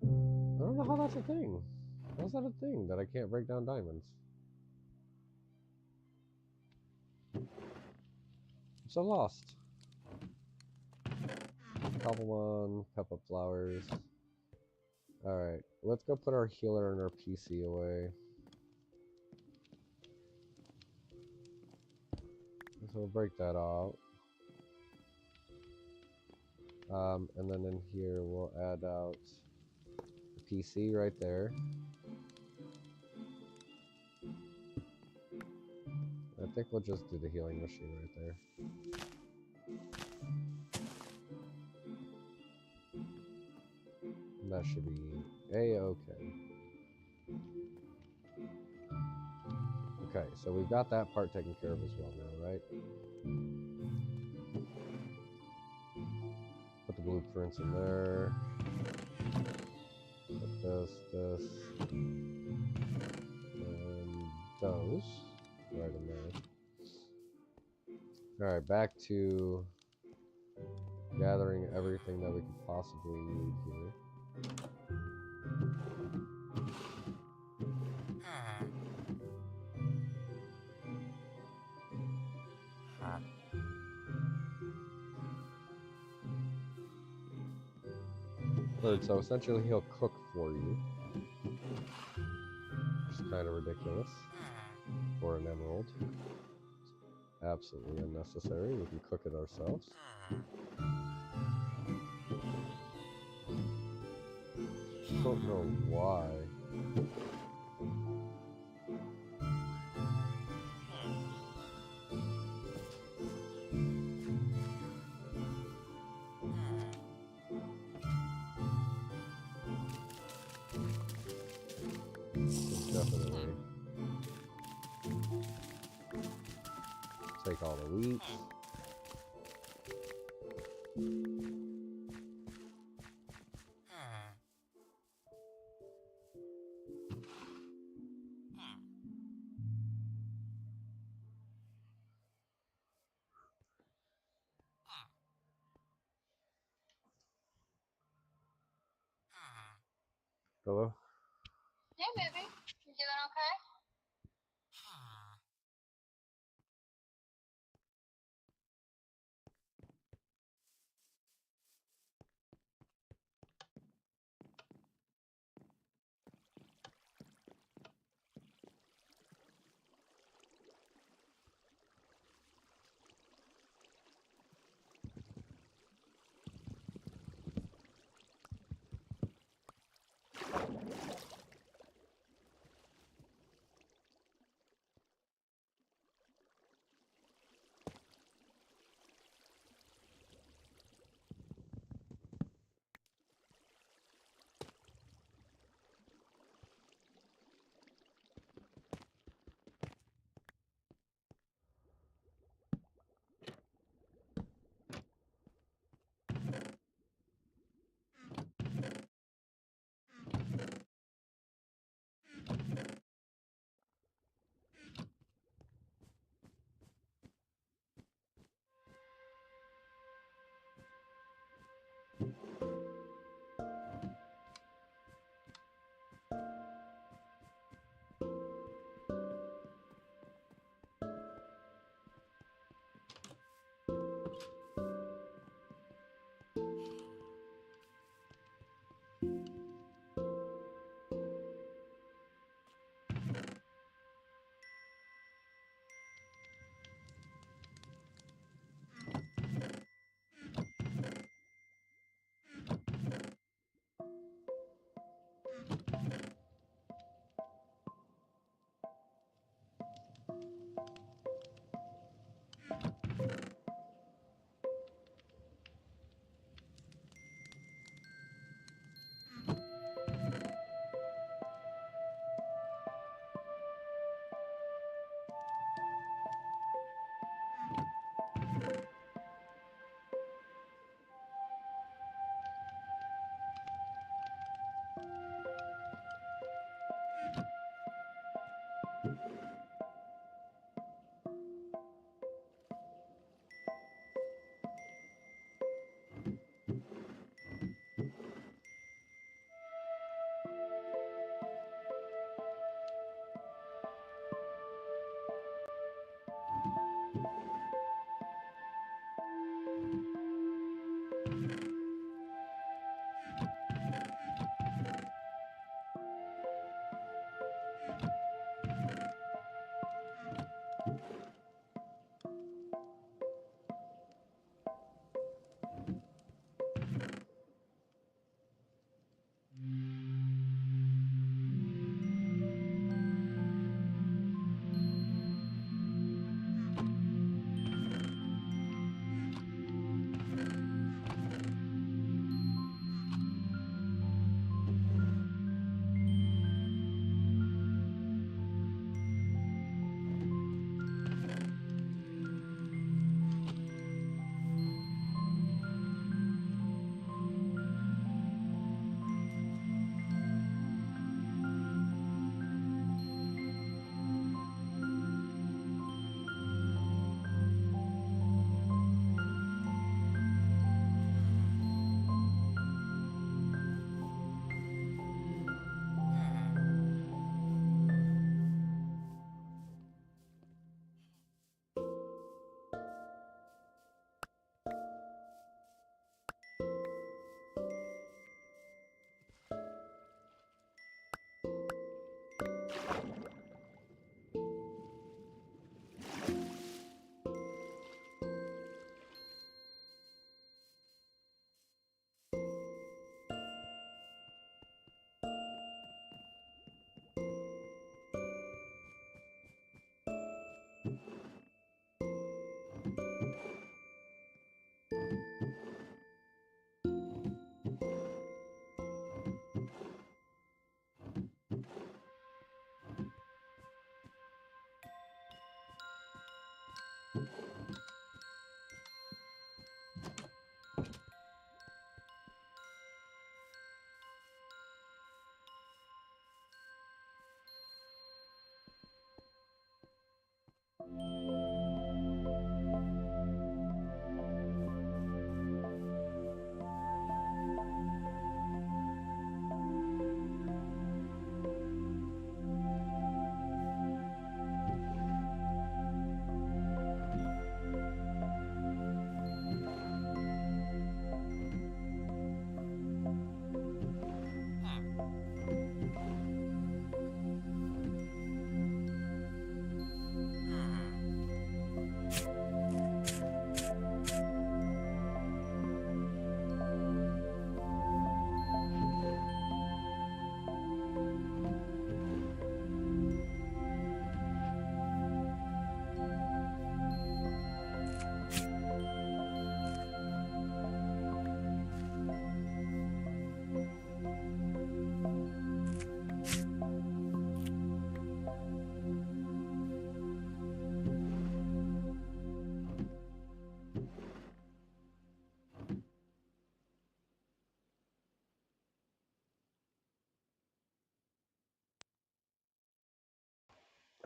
I don't know how that's a thing. How's that a thing that I can't break down diamonds? I'm so lost. Cobblemon, pep-up flowers. Alright, let's go put our healer and our PC away. So we'll break that out. And then in here we'll add out the PC right there. I think we'll just do the healing machine right there. And that should be A-okay. Okay, so we've got that part taken care of as well now, right? Put the blueprints in there. Put this, and those right in there. Alright, back to gathering everything that we could possibly need here. So essentially he'll cook for you, which is kind of ridiculous for an emerald. It's absolutely unnecessary. We can cook it ourselves. Don't know why. Definitely take all the wheat. Hello? Hey, baby. You doing okay?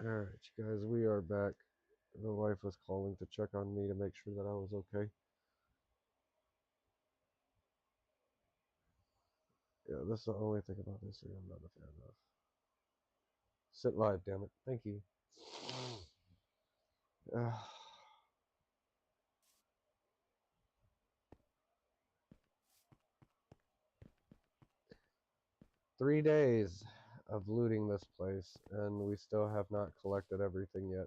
Alright, you guys, we are back. The wife was calling to check on me to make sure that I was okay. Yeah, that's the only thing about this thing I'm not a fan of. Sit live, damn it. Thank you. 3 days of looting this place, and we still have not collected everything yet.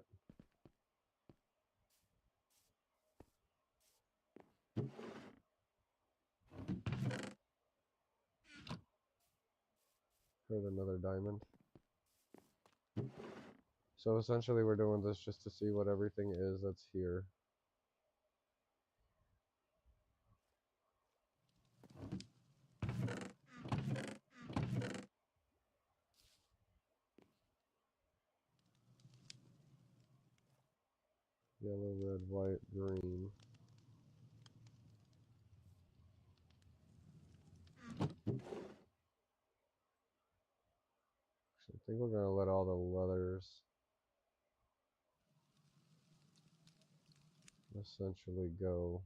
Heard another diamond. So essentially we're doing this just to see what everything is that's here. Yellow, red, white, green. So I think we're gonna let all the leathers essentially go.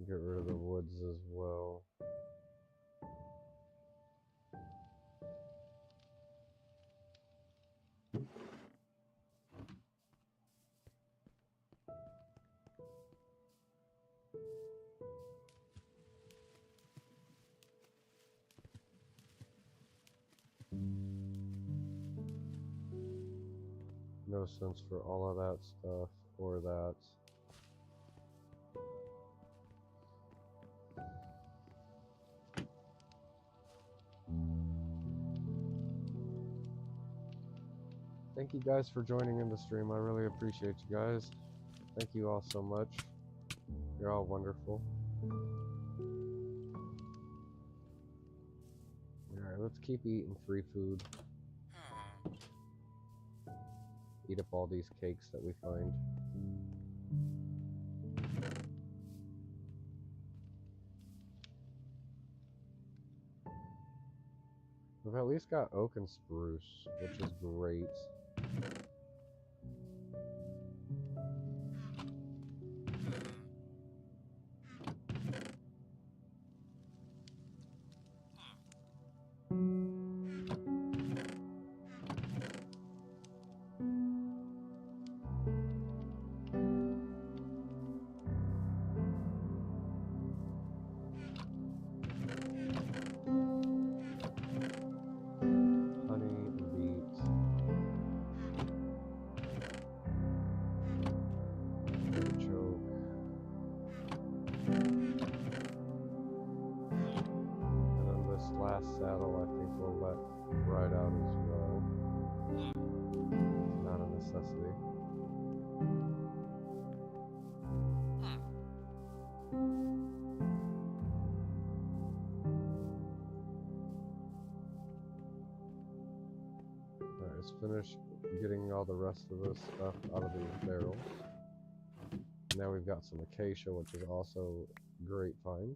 Get rid of the woods as well. No sense for all of that stuff or that. Thank you guys for joining in the stream. I really appreciate you guys. Thank you all so much. You're all wonderful. Alright, let's keep eating free food. Eat up all these cakes that we find. We've at least got oak and spruce, which is great. Saddle, I think we'll let ride out as well. Not a necessity. Alright, let's finish getting all the rest of this stuff out of these barrels. Now we've got some acacia, which is also a great find.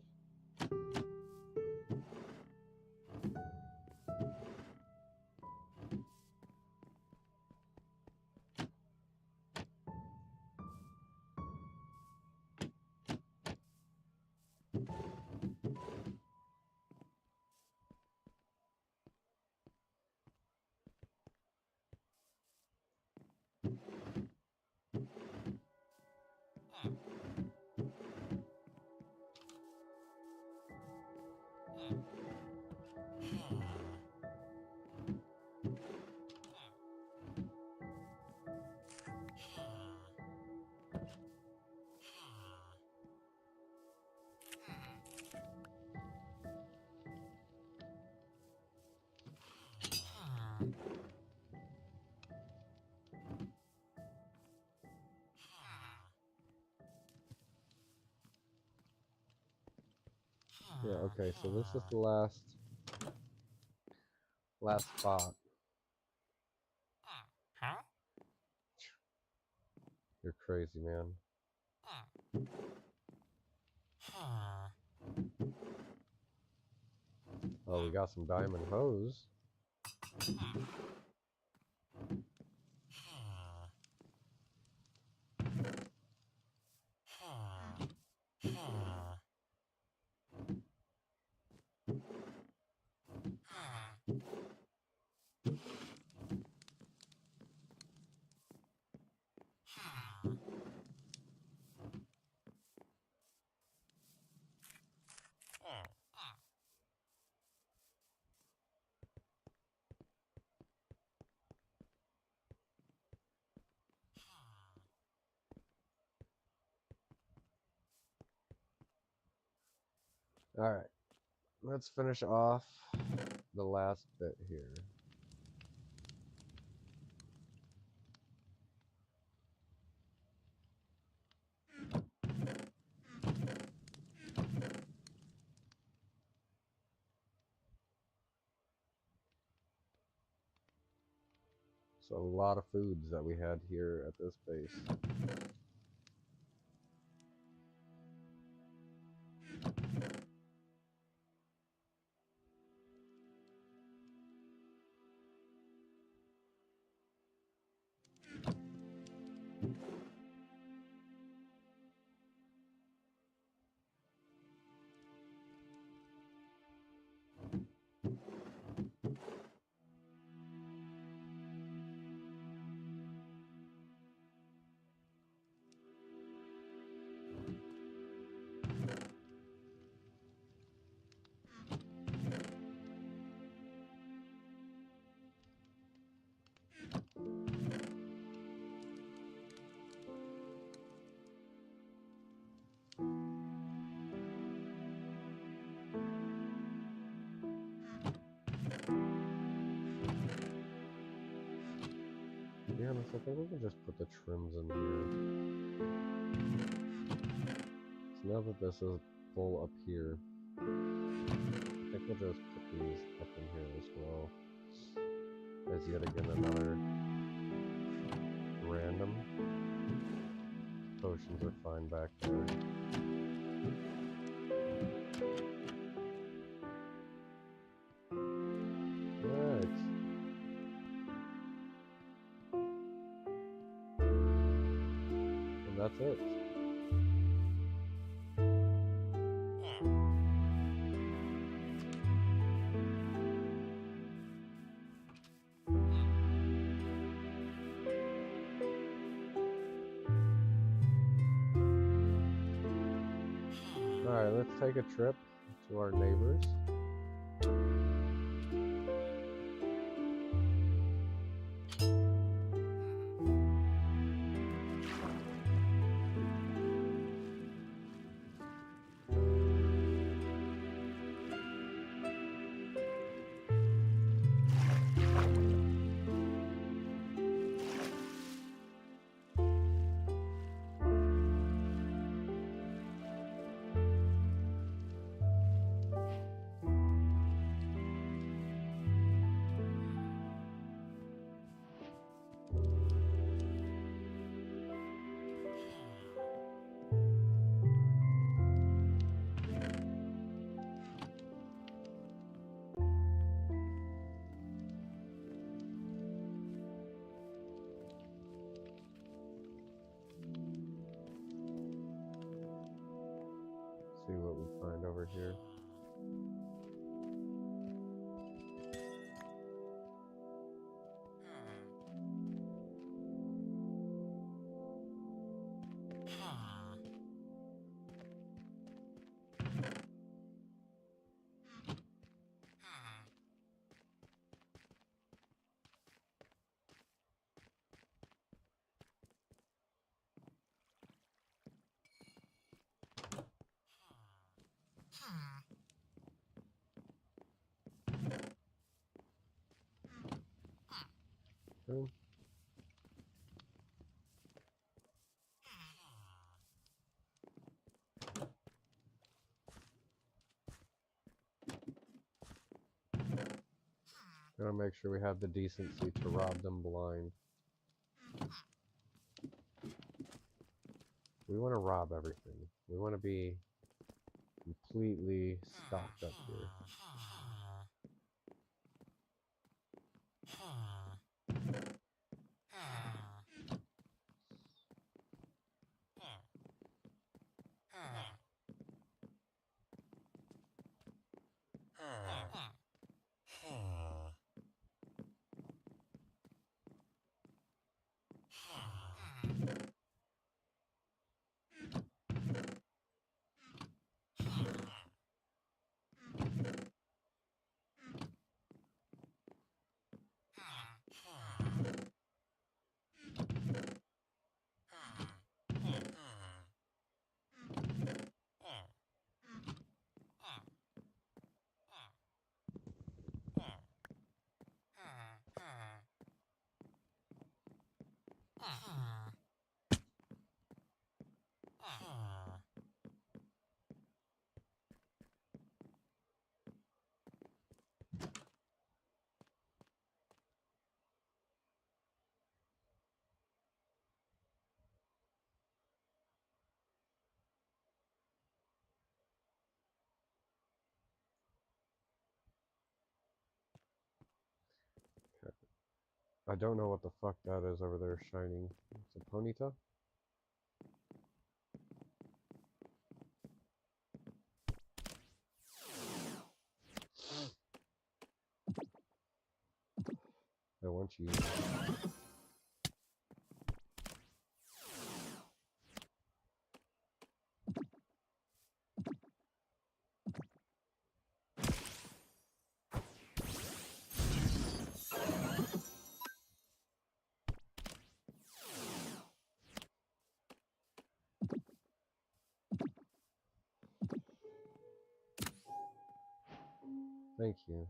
Yeah, okay, so this is the last spot. You're crazy, man. Oh, we got some diamond hose. Alright, let's finish off the last bit here. So a lot of foods that we had here at this base. To be honest, I think we can just put the trims in here. So now that this is full up here, I think we'll just put these up in here as well. As yet again another random. Potions are fine back there. Right. And that's it. Alright, let's take a trip to our neighbors. over here. Boom. Gotta make sure we have the decency to rob them blind. We want to rob everything. We want to be completely stocked up here. I don't know what the fuck that is over there shining. It's a ponyta? I want you. Thank you.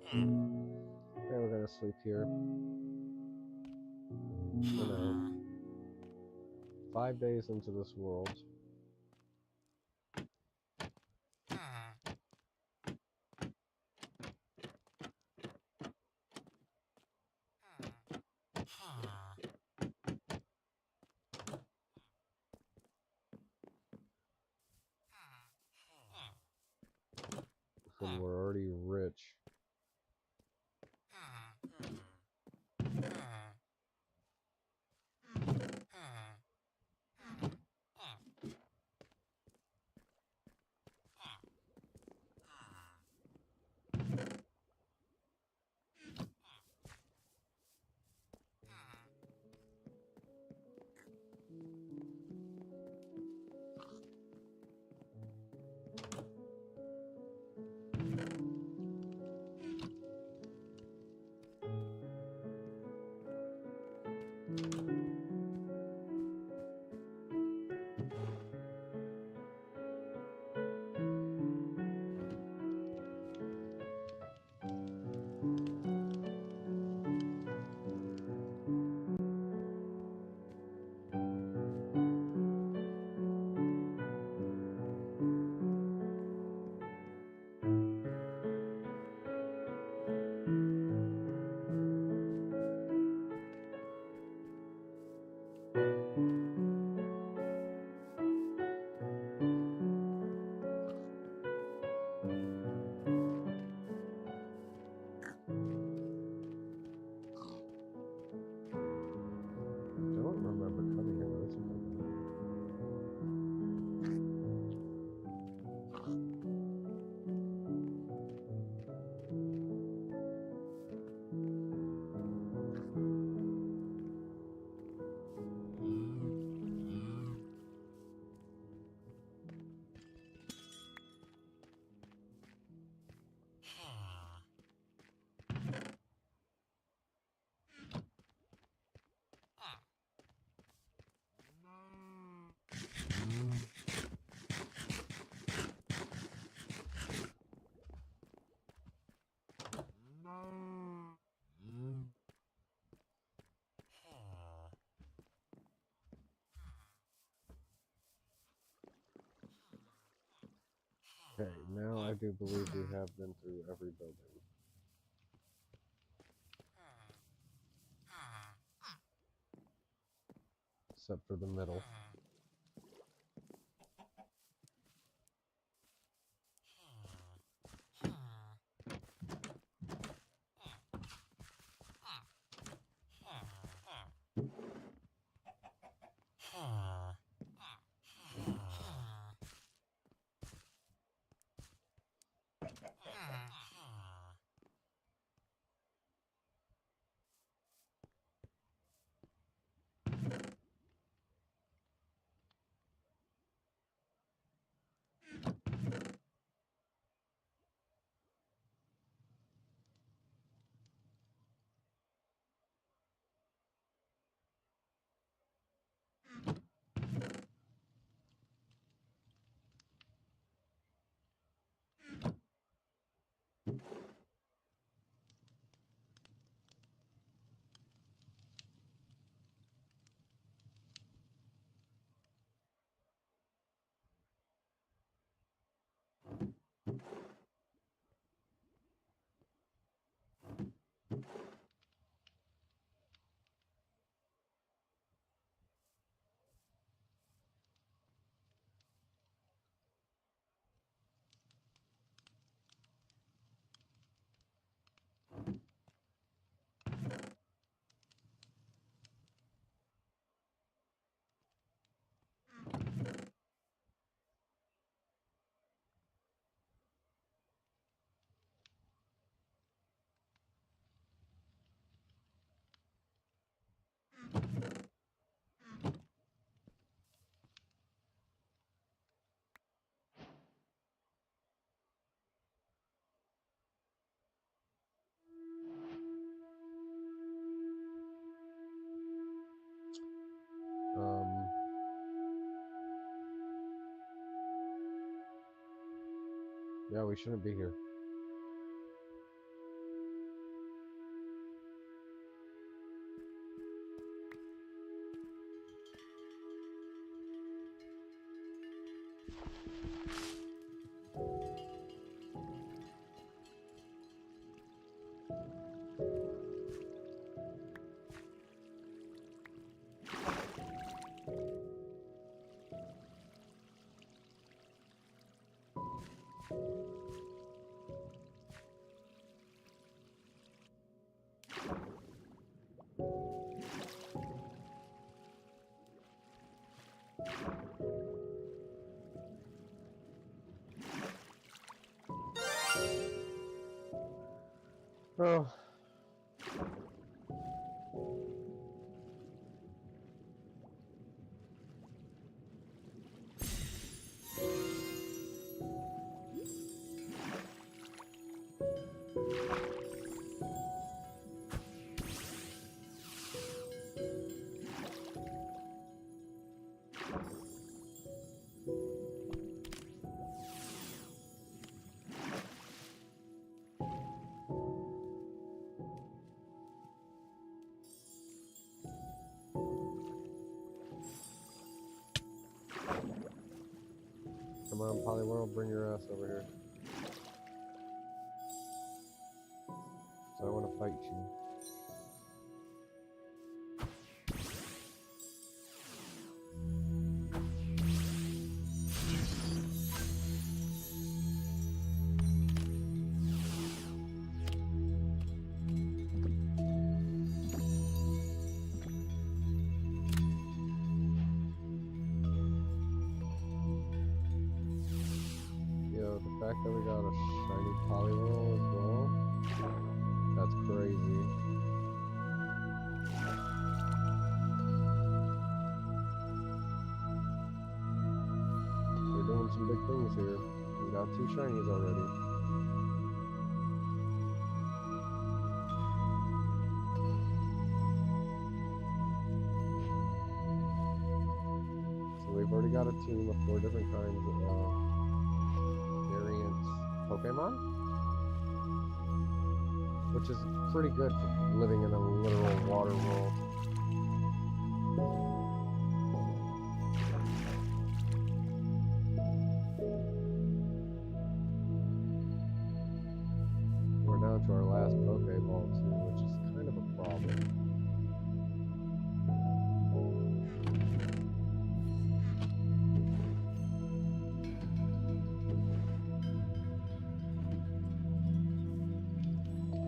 Okay, we're gonna sleep here. You know, 5 days into this world. And we're already rich. Okay, now I do believe we have been through every building. Except for the middle. Yeah, we shouldn't be here. Oh. Come on, Polyworld, bring your ass over here. So I want to fight you. Yo, the fact that we got a shiny Polyworld as well, that's crazy. We're doing some big things here. We got 2 shinies already. So we've already got a team of 4 different kinds of variant Pokemon, which is pretty good for living in a literal water world. to our last Pokeball too, which is kind of a problem.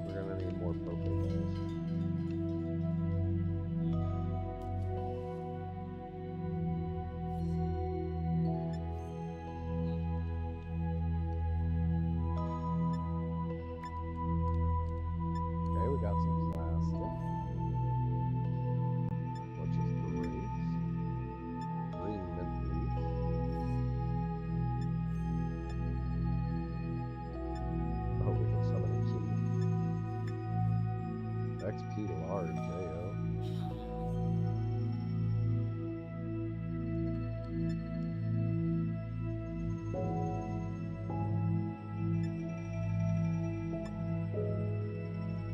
We're gonna need more Pokeballs. Okay, we got some plastic, which is great. Green mint leaf. Oh, we can summon a kitty. XP large, ayo.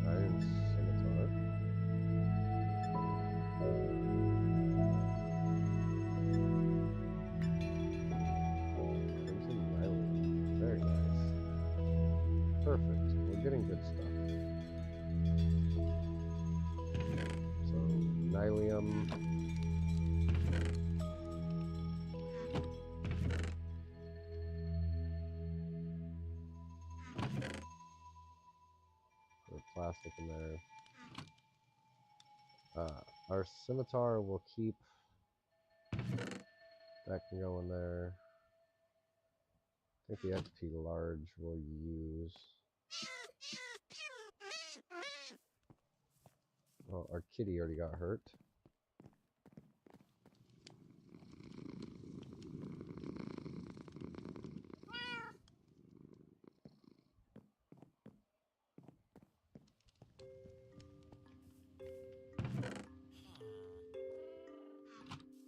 Iron Scimitar. Crimson Nylon. Very nice. Perfect. We're getting good stuff. So, Nylium. Put plastic in there. Our Scimitar will keep. That can go in there. I think the XP large we'll use. Well, our kitty already got hurt.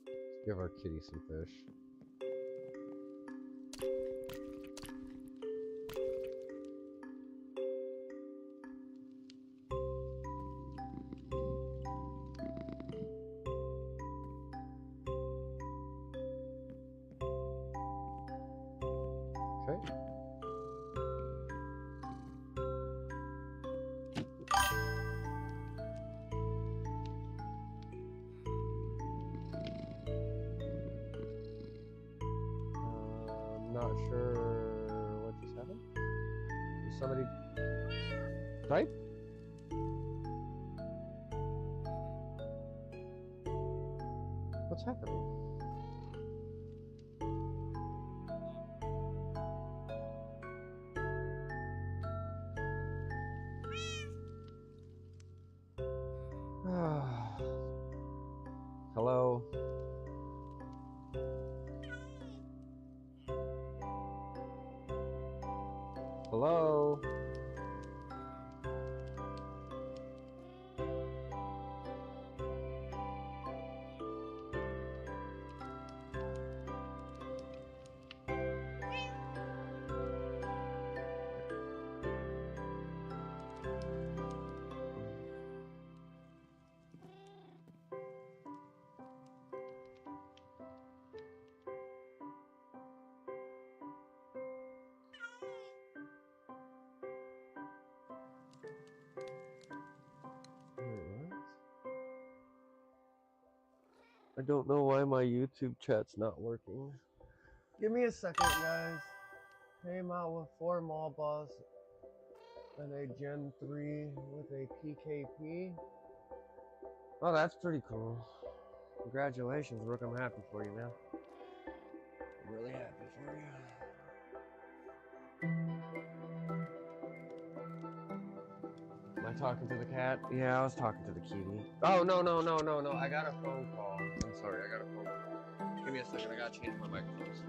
Let's give our kitty some fish. Okay. I'm not sure what just happened. Did somebody type? What's happening? Hello? Hello? I don't know why my YouTube chat's not working. Give me a second, guys. Came out with 4 mall boss and a Gen 3 with a PKP. Oh, that's pretty cool. Congratulations, Rook. I'm happy for you, man. I'm really happy for you. Am I talking to the cat? Yeah, I was talking to the kitty. Oh, no. I got a phone call. I'm sorry, I got a phone call. Give me a second, I gotta change my microphones.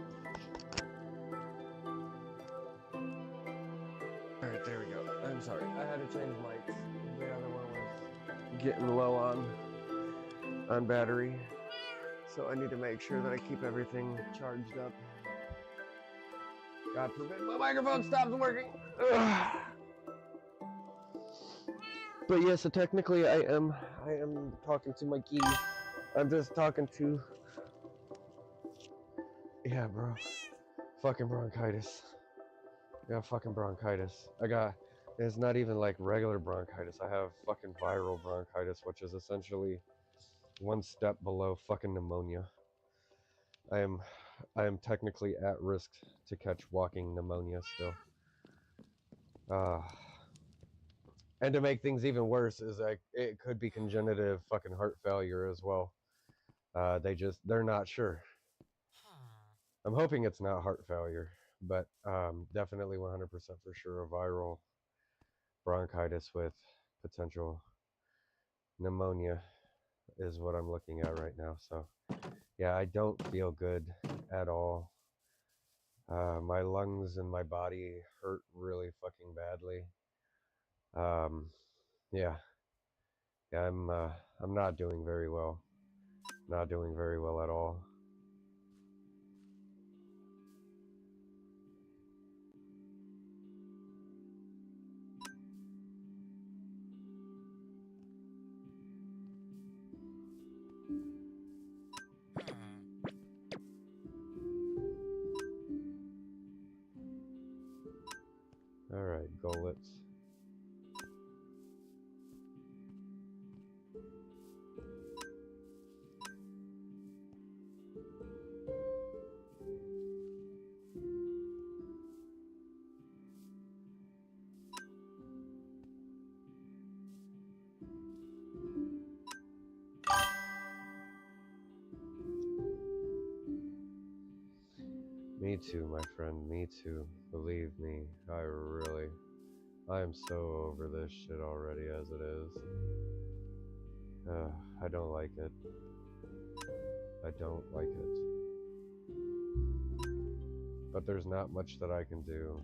Alright, there we go. I'm sorry, I had to change mics. The other one was getting low on battery. So I need to make sure that I keep everything charged up. God forbid my microphone stops working. Ugh. But yeah, so technically I am talking to my kitty. I'm just talking to, yeah, bro, fucking bronchitis. I got fucking bronchitis. I got It's not even like regular bronchitis. I have fucking viral bronchitis, which is essentially one step below fucking pneumonia. I am technically at risk to catch walking pneumonia still. And to make things even worse is like it could be congenital fucking heart failure as well. They're not sure. I'm hoping it's not heart failure, but definitely 100% for sure a viral bronchitis with potential pneumonia is what I'm looking at right now. So yeah, I don't feel good at all. My lungs and my body hurt really fucking badly. Yeah, I'm not doing very well. Not doing very well at all. All right, Golitz. Me too, my friend. Me too. Believe me, I am so over this shit already as it is. I don't like it. I don't like it. But there's not much that I can do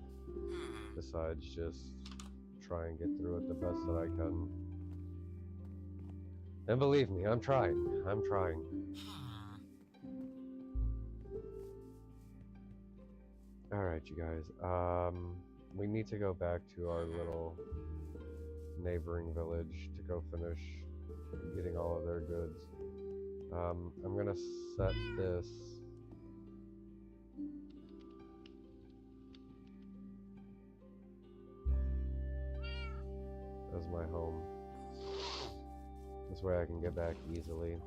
besides just try and get through it the best that I can. And believe me, I'm trying. I'm trying. Alright, you guys. We need to go back to our little neighboring village to go finish getting all of their goods. I'm gonna set this as my home. This way I can get back easily.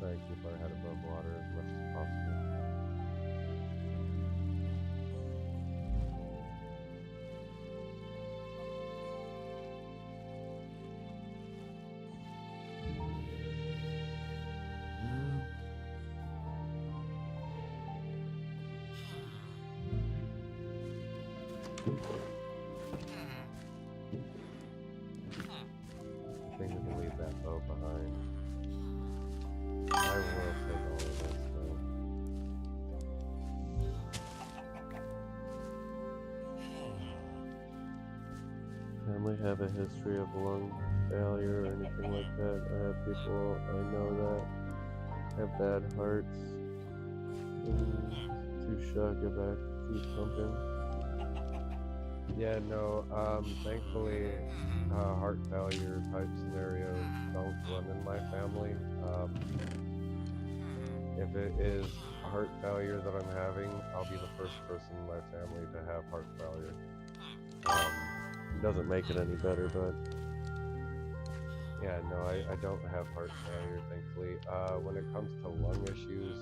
Try and keep our head above water as much as possible. I think we can leave that boat behind. I will take all of this though. Family have a history of lung failure or anything like that. I have people I know that have bad hearts. Too shocked, get back, keep pumping. Yeah, no, thankfully, heart failure type scenarios don't run in my family. If it is heart failure that I'm having, I'll be the first person in my family to have heart failure. It doesn't make it any better, but yeah, no, I don't have heart failure, thankfully. When it comes to lung issues,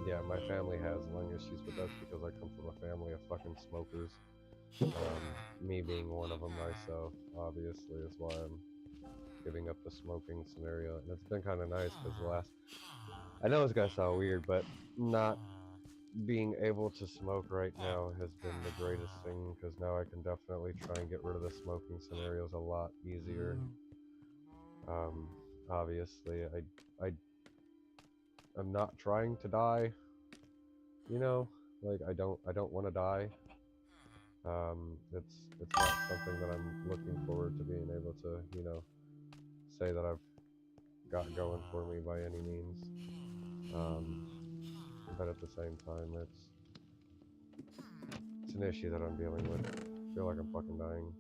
yeah, my family has lung issues, but that's because I come from a family of fucking smokers. Me being one of them myself, obviously, is why I'm giving up the smoking scenario. And it's been kind of nice because I know it's gonna sound weird, but not being able to smoke right now has been the greatest thing, because now I can definitely try and get rid of the smoking scenarios a lot easier. Obviously, I'm not trying to die, you know, like I don't want to die. It's not something that I'm looking forward to being able to, you know, say that I've got going for me by any means. But at the same time, it's an issue that I'm dealing with. I feel like I'm fucking dying.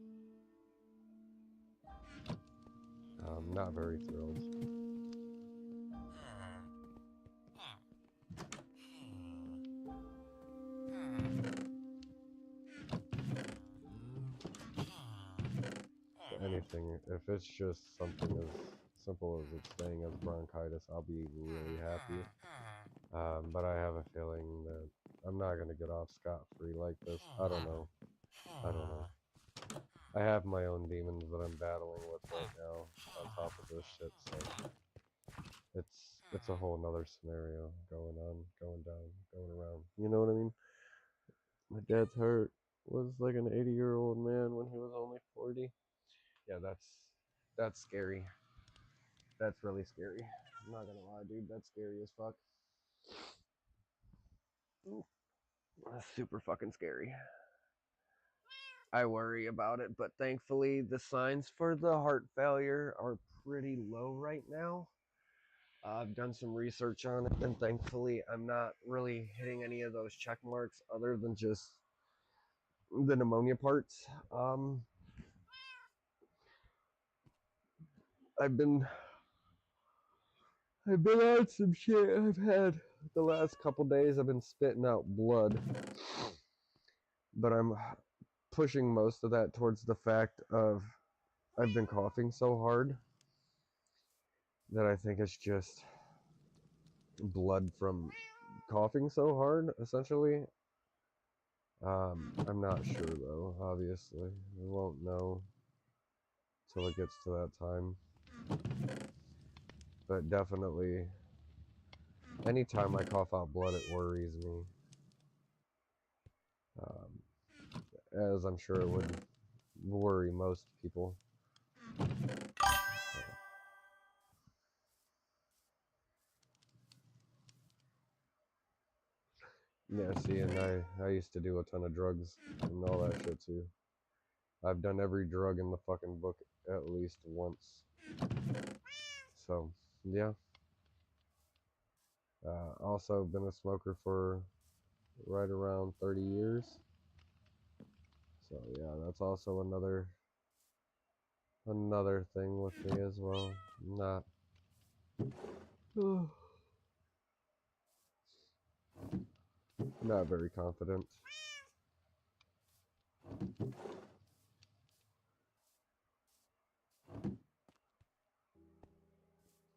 Not very thrilled. Anything, if it's just something as simple as it's staying as bronchitis, I'll be really happy. But I have a feeling that I'm not going to get off scot-free like this. I don't know. I have my own demons that I'm battling with right now on top of this shit, so it's a whole nother scenario going on, going down, going around. You know what I mean? My dad's hurt. Was like an 80-year-old man when he was only 40. Yeah, that's scary. That's really scary. I'm not gonna lie, dude. That's scary as fuck. Ooh, that's super fucking scary. I worry about it, but thankfully the signs for the heart failure are pretty low right now. I've done some research on it, and thankfully I'm not really hitting any of those check marks other than just the pneumonia parts. I've been on some shit. I've had the last couple days, I've been spitting out blood, but I'm pushing most of that towards the fact of I've been coughing so hard that I think it's just blood from coughing so hard, essentially. I'm not sure though, obviously. We won't know till it gets to that time. But definitely, anytime I cough out blood, it worries me. As I'm sure it would worry most people. Yeah, see, and I used to do a ton of drugs and all that shit too. I've done every drug in the fucking book at least once. So, yeah. Also been a smoker for right around 30 years. So, yeah, that's also another thing with me as well. Not very confident.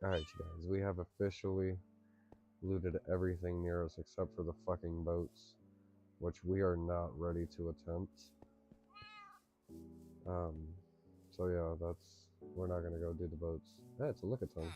Alright, you guys, we have officially looted everything near us except for the fucking boats, which we are not ready to attempt. So yeah, we're not gonna go do the boats. Hey, it's a lickitung.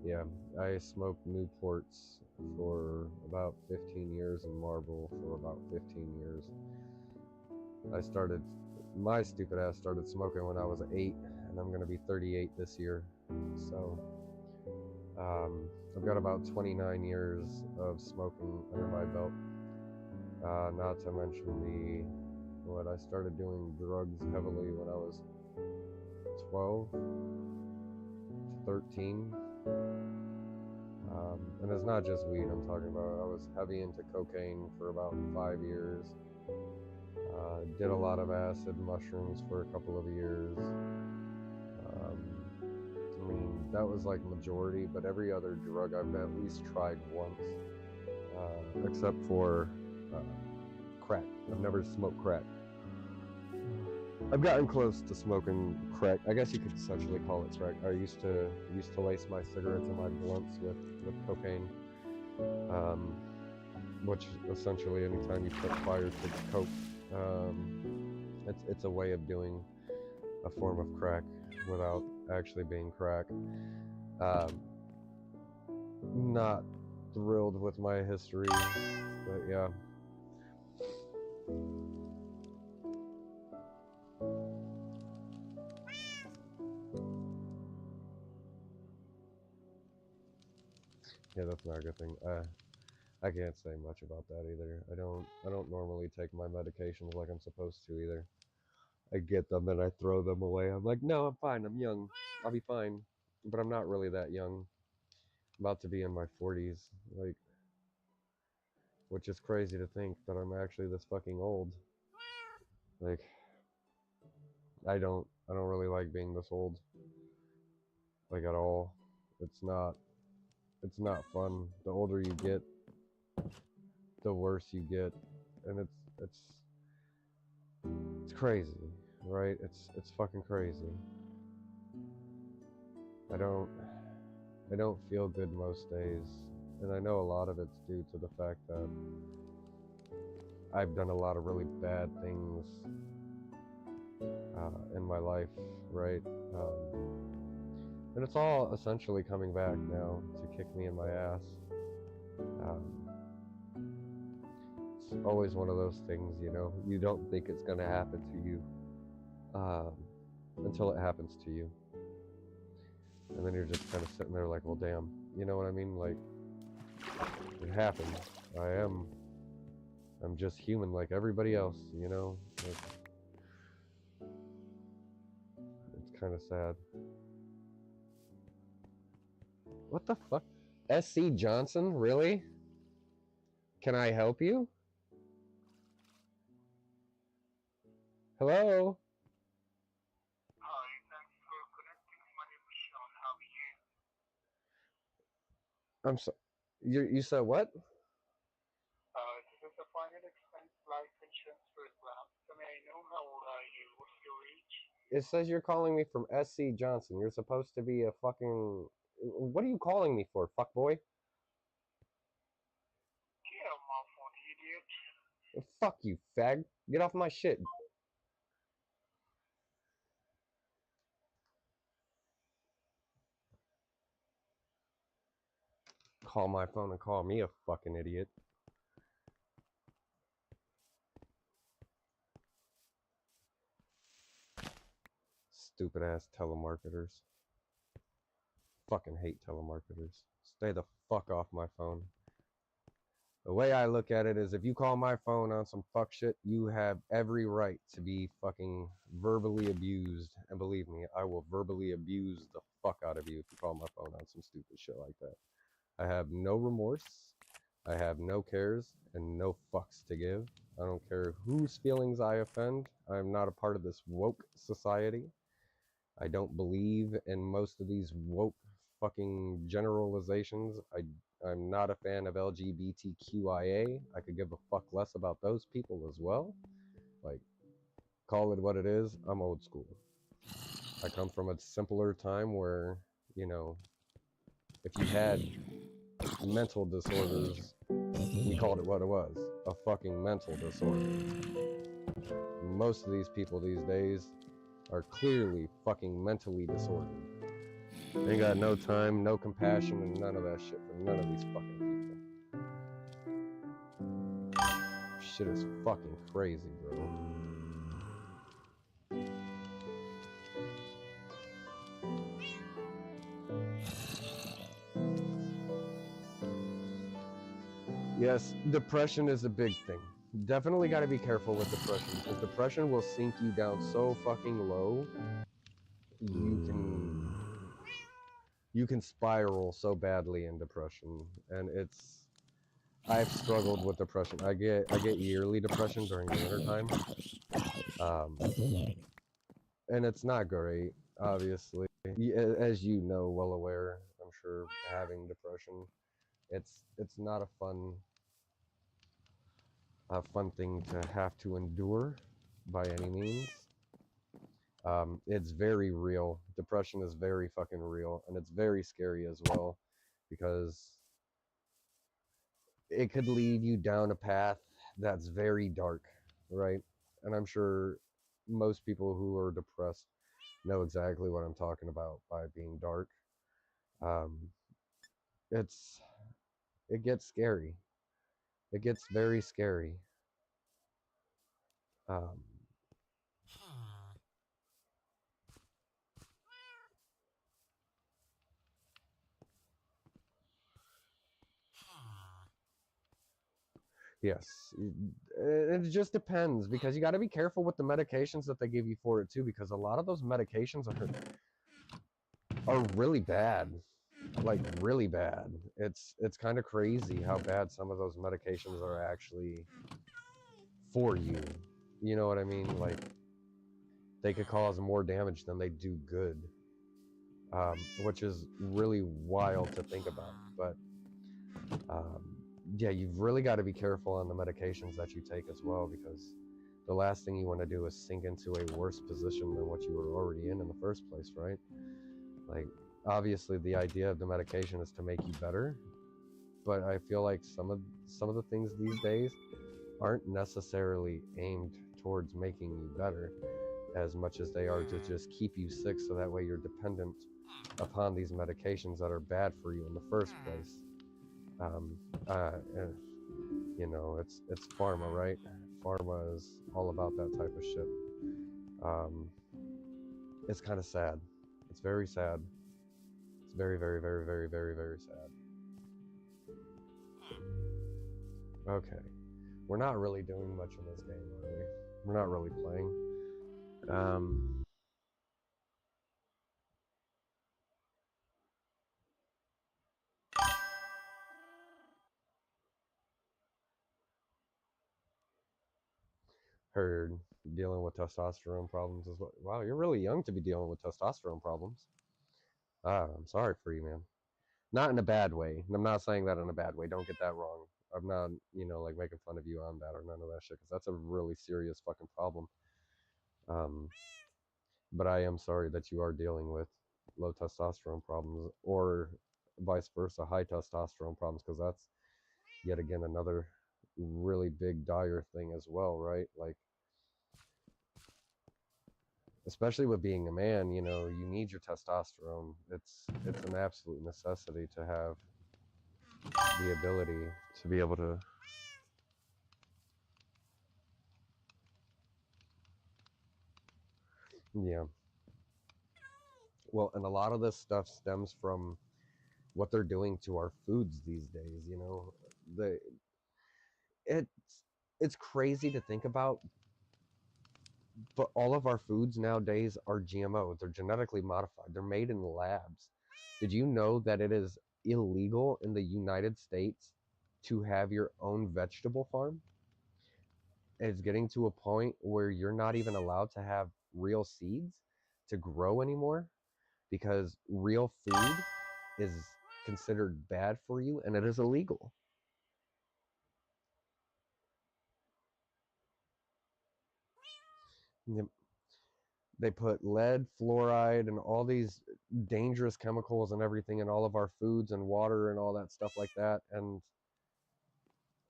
Yeah, I smoked Newports for about 15 years and Marlboro for about 15 years. My stupid ass started smoking when I was 8, and I'm gonna be 38 this year. So, I've got about 29 years of smoking under my belt. Not to mention I started doing drugs heavily when I was 12 to 13. And it's not just weed I'm talking about. I was heavy into cocaine for about 5 years. Did a lot of acid, mushrooms for a couple of years. I mean, that was like majority, but every other drug I've at least tried once, except for crack. I've never smoked crack. I've gotten close to smoking crack. I guess you could essentially call it crack. I used to lace my cigarettes and my blunts with cocaine, which essentially anytime you put fire to coke, it's a way of doing a form of crack without actually being crack. Not thrilled with my history, but yeah. Yeah, that's not a good thing. I can't say much about that either. I don't normally take my medications like I'm supposed to either. I get them and I throw them away. I'm like, no, I'm fine. I'm young. I'll be fine. But I'm not really that young. I'm about to be in my 40s, like, which is crazy to think that I'm actually this fucking old. Like, I don't really like being this old, like at all. It's not fun. The older you get, the worse you get, and it's crazy, right? It's fucking crazy. I don't feel good most days, and I know a lot of it's due to the fact that I've done a lot of really bad things in my life, right? And it's all essentially coming back now to kick me in my ass. It's always one of those things, you know, you don't think it's gonna happen to you until it happens to you. And then you're just kind of sitting there like, well, damn, you know what I mean? Like, it happened. I'm just human like everybody else, you know? It's kind of sad. What the fuck? SC Johnson? Really? Can I help you? Hello? Hi, thanks for connecting. My name is Sean. How are you? I'm so. You said what? This is a final expense life insurance program. So may I know how old are you? What's your age? It says you're calling me from SC Johnson. You're supposed to be a fucking. What are you calling me for, fuckboy? Get off my phone, idiot. Fuck you, fag. Get off my shit. Call my phone and call me a fucking idiot. Stupid ass telemarketers. Fucking hate telemarketers. Stay the fuck off my phone. The way I look at it is if you call my phone on some fuck shit, you have every right to be fucking verbally abused. And believe me, I will verbally abuse the fuck out of you if you call my phone on some stupid shit like that. I have no remorse. I have no cares and no fucks to give. I don't care whose feelings I offend. I'm not a part of this woke society. I don't believe in most of these woke fucking generalizations. I'm not a fan of LGBTQIA. I could give a fuck less about those people as well. Like, call it what it is. I'm old school. I come from a simpler time where, you know, if you had mental disorders, we called it what it was, a fucking mental disorder. Most of these people these days are clearly fucking mentally disordered. They got no time, no compassion, and none of that shit for none of these fucking people. Shit is fucking crazy, bro. Yes, depression is a big thing. Definitely got to be careful with depression, because depression will sink you down so fucking low. You can spiral so badly in depression, and I've struggled with depression. I get yearly depression during the wintertime. And it's not great, obviously. As you know, well aware, I'm sure, having depression, it's not a fun thing to have to endure by any means. It's very real. Depression is very fucking real, and it's very scary as well, because it could lead you down a path that's very dark, right? And I'm sure most people who are depressed know exactly what I'm talking about by being dark. Um, it gets scary. It gets very scary. Um, Yes, it just depends, because you got to be careful with the medications that they give you for it too, because a lot of those medications are really bad, like really bad. It's kind of crazy how bad some of those medications are actually for you. You know what I mean? Like, they could cause more damage than they do good, which is really wild to think about. But yeah, you've really got to be careful on the medications that you take as well, because the last thing you want to do is sink into a worse position than what you were already in the first place, right? Like, obviously the idea of the medication is to make you better, but I feel like some of the things these days aren't necessarily aimed towards making you better as much as they are to just keep you sick, so that way you're dependent upon these medications that are bad for you in the first place. You know, it's pharma, right? Pharma is all about that type of shit. It's kind of sad. It's very sad. It's very, very, very, very, very, very sad. Okay. We're not really doing much in this game, are we? We're not really playing. Heard dealing with testosterone problems as well. Wow, you're really young to be dealing with testosterone problems. I'm sorry for you, man. Not in a bad way. I'm not saying that in a bad way. Don't get that wrong. I'm not, you know, like making fun of you on that or none of that shit, because that's a really serious fucking problem. But I am sorry that you are dealing with low testosterone problems, or vice versa, high testosterone problems, because that's yet again another really big dire thing as well, right? Like, especially with being a man, you know, you need your testosterone. It's an absolute necessity to have the ability to be able to yeah. Well, and a lot of this stuff stems from what they're doing to our foods these days, you know. It's crazy to think about, but all of our foods nowadays are GMO. They're genetically modified. They're made in labs. Did you know that it is illegal in the United States to have your own vegetable farm? It's getting to a point where you're not even allowed to have real seeds to grow anymore, because real food is considered bad for you and it is illegal. They put lead, fluoride, and all these dangerous chemicals and everything in all of our foods and water and all that stuff like that, and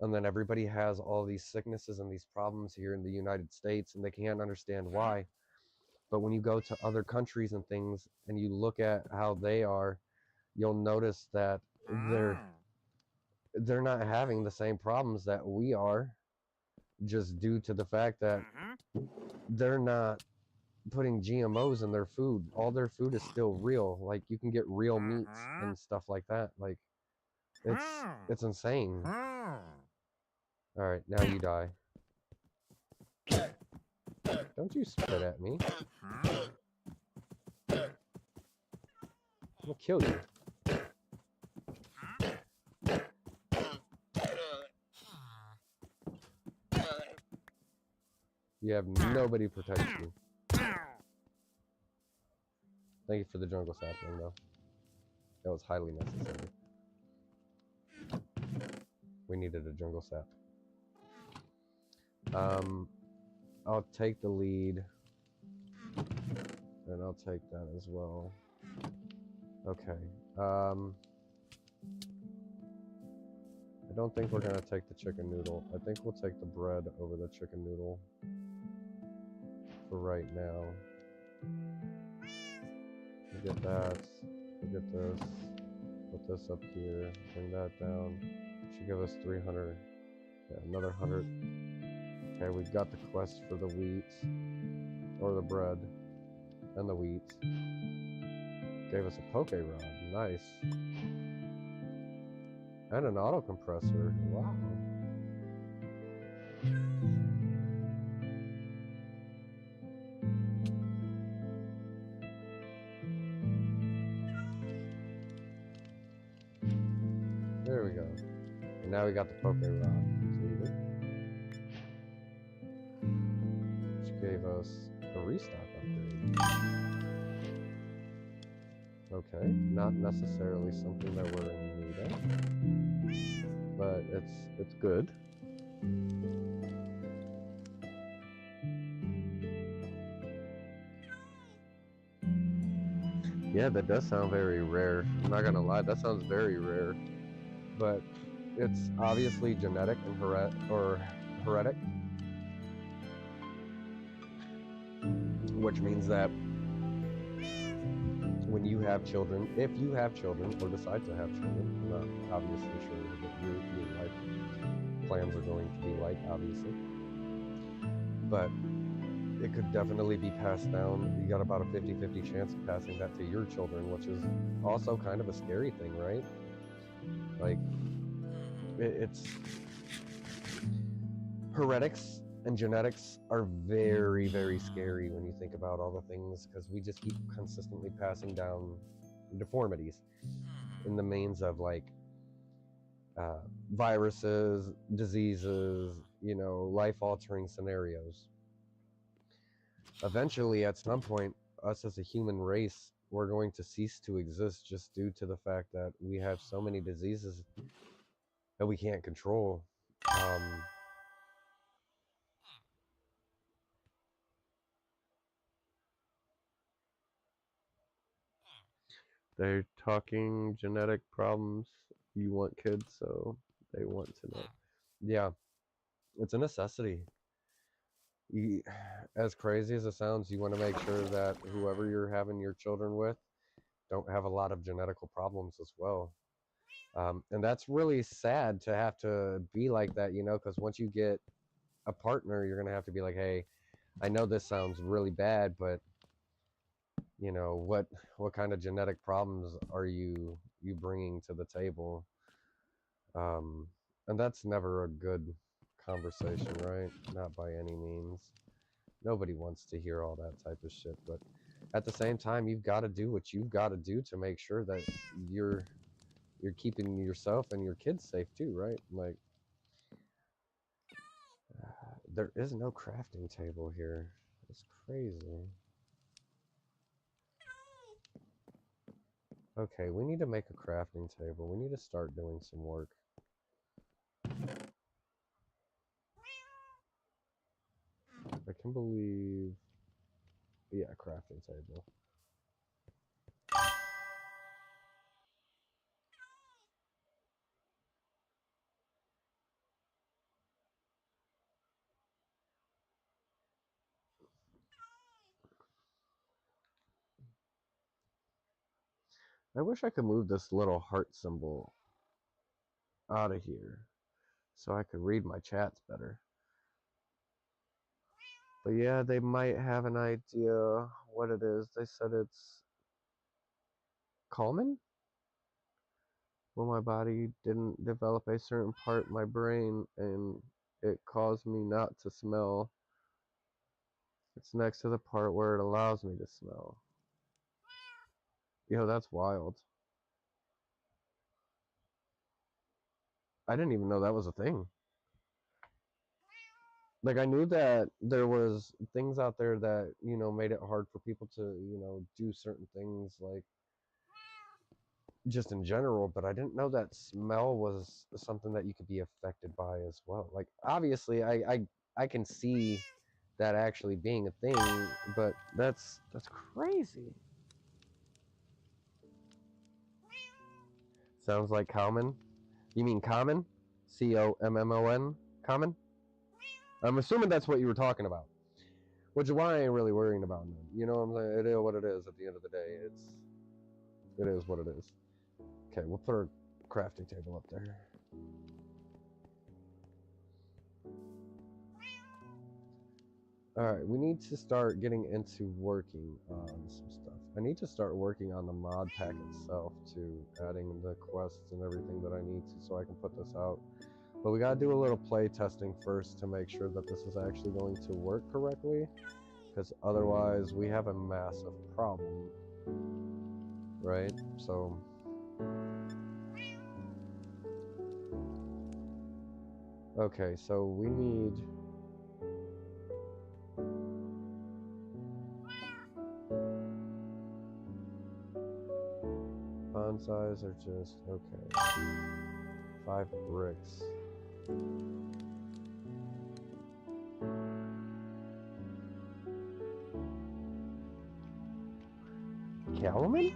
then everybody has all these sicknesses and these problems here in the United States, and they can't understand why. But when you go to other countries and things and you look at how they are, you'll notice that they're not having the same problems that we are, just due to the fact that they're not putting GMOs in their food. All their food is still real. Like, you can get real meats and stuff like that. Like, it's insane. All right, now you die. Don't you spit at me. I'll kill you. You have nobody to protect you. Thank you for the jungle sapling, though. That was highly necessary. We needed a jungle sap. I'll take the lead. And I'll take that as well. Okay. I don't think we're going to take the chicken noodle. I think we'll take the bread over the chicken noodle for right now. We'll get that. We'll get this. Put this up here. Bring that down. Should give us 300. Yeah, another 100. Okay, we've got the quest for the wheat. Or the bread. And the wheat. Gave us a poke rod. Nice. And an auto compressor. Wow. There we go. And now we got the Poke Rod completed, which gave us a restock upgrade. Okay, not necessarily something that we're in need of, but it's good. Yeah, that does sound very rare. I'm not gonna lie, that sounds very rare. But it's obviously genetic and heretic, which means that when you have children, if you have children or decide to have children, I'm not obviously sure what your life plans are going to be like, obviously, but it could definitely be passed down. You got about a 50-50 chance of passing that to your children, which is also kind of a scary thing, right? Like, it's heretics and genetics are very, very scary when you think about all the things, because we just keep consistently passing down deformities in the means of like viruses, diseases, you know, life-altering scenarios. Eventually, at some point, us as a human race, we're going to cease to exist just due to the fact that we have so many diseases that we can't control. They're talking genetic problems. You want kids, so they want to know. Yeah, it's a necessity. As crazy as it sounds, you want to make sure that whoever you're having your children with don't have a lot of genetical problems as well. And that's really sad to have to be like that, you know, because once you get a partner, you're going to have to be like, hey, I know this sounds really bad, but you know, what kind of genetic problems are you bringing to the table? And that's never a good conversation, right? Not by any means. Nobody wants to hear all that type of shit, but at the same time, you've got to do what you've got to do to make sure that you're keeping yourself and your kids safe too, right? Like, there is no crafting table here. It's crazy. Okay, we need to make a crafting table. We need to start doing some work. I can believe... Yeah, crafting table. I wish I could move this little heart symbol out of here so I could read my chats better. But yeah, they might have an idea what it is. They said it's common. Well, my body didn't develop a certain part of my brain and it caused me not to smell. It's next to the part where it allows me to smell. Yo, that's wild. I didn't even know that was a thing. Like, I knew that there was things out there that, you know, made it hard for people to, you know, do certain things, like, just in general, but I didn't know that smell was something that you could be affected by as well. Like, obviously, I can see that actually being a thing, but that's crazy. Sounds like common. You mean common? COMMON? Common? I'm assuming that's what you were talking about. Which is why I ain't really worrying about none. You know what I'm saying? It is what it is at the end of the day. It is what it is. Okay, we'll put our crafting table up there. Alright, we need to start getting into working on some stuff. I need to start working on the mod pack itself too, adding the quests and everything that I need to so I can put this out But we gotta do a little play testing first to make sure that this is actually going to work correctly, because otherwise we have a massive problem, right? So okay, so we need font size or just okay. 5 bricks. Cobblemon?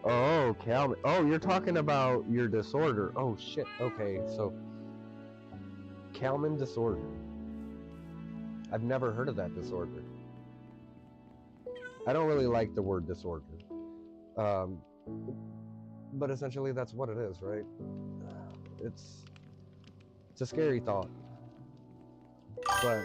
Oh, Cobblemon. Oh, you're talking about your disorder. Oh shit. Okay, so Cobblemon disorder. I've never heard of that disorder. I don't really like the word disorder. But essentially that's what it is, right? It's a scary thought. But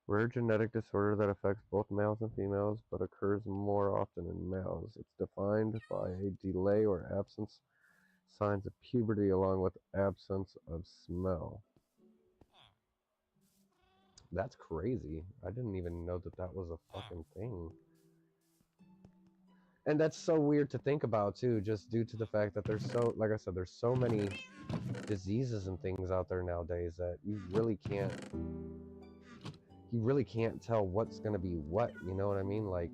rare genetic disorder that affects both males and females, but occurs more often in males. It's defined by a delay or absence signs of puberty along with absence of smell. That's crazy. I didn't even know that that was a fucking thing. And that's so weird to think about too, just due to the fact that there's so, like I said, there's so many diseases and things out there nowadays that you really can't tell what's gonna be what, you know what I mean? Like,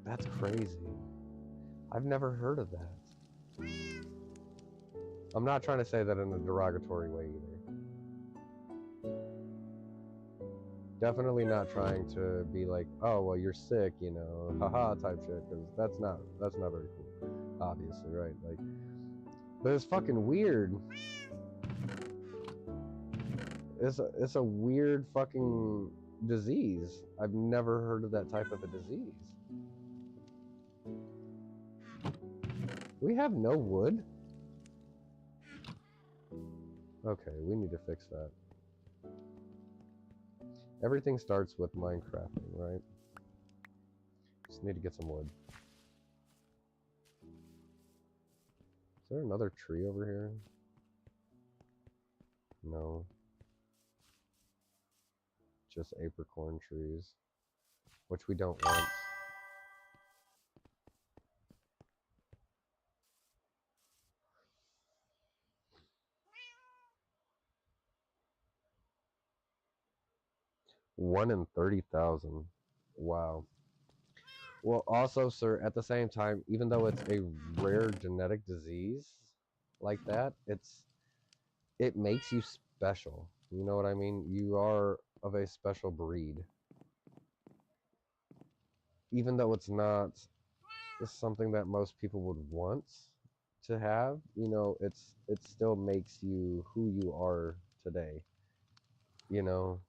that's crazy. I've never heard of that. I'm not trying to say that in a derogatory way either. Definitely not trying to be like, oh, well, you're sick, you know, haha type shit, because that's not very cool, obviously, right? Like, but it's fucking weird. It's a weird fucking disease. I've never heard of that type of a disease. We have no wood? Okay, we need to fix that. Everything starts with Minecrafting, right? Just need to get some wood. Is there another tree over here? No. Just apricorn trees, which we don't want. One in 30,000. Wow. Well, also, sir, at the same time, even though it's a rare genetic disease like that, it makes you special. You know what I mean? You are of a special breed. Even though it's not something that most people would want to have, you know, it still makes you who you are today. You know?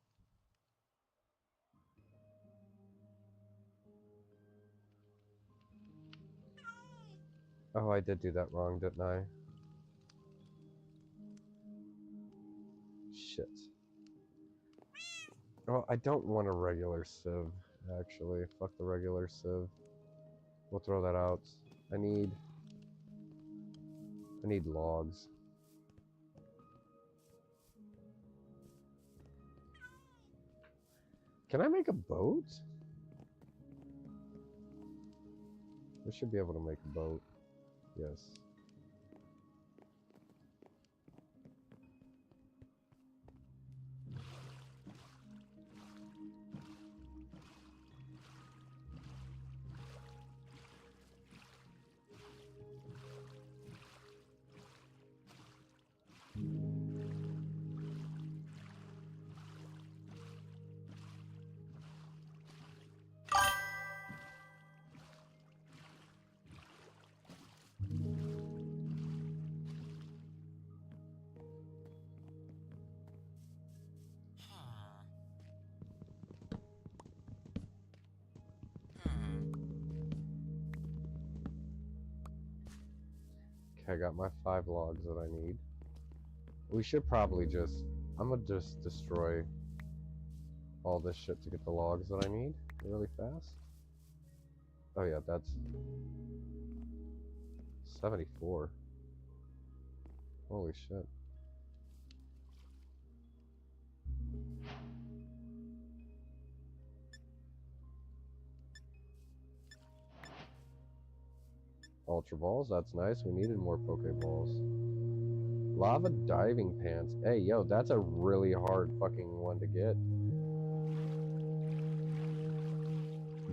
Oh, I did do that wrong, didn't I? Shit. Oh, I don't want a regular sieve, actually. Fuck the regular sieve. We'll throw that out. I need logs. Can I make a boat? I should be able to make a boat. Yes. Okay, I got my 5 logs that I need. We should probably just... I'm gonna just destroy all this shit to get the logs that I need really fast. Oh yeah, that's 74. Holy shit. Ultra balls, that's nice. We needed more Pokeballs. Lava diving pants. Hey, yo, that's a really hard fucking one to get.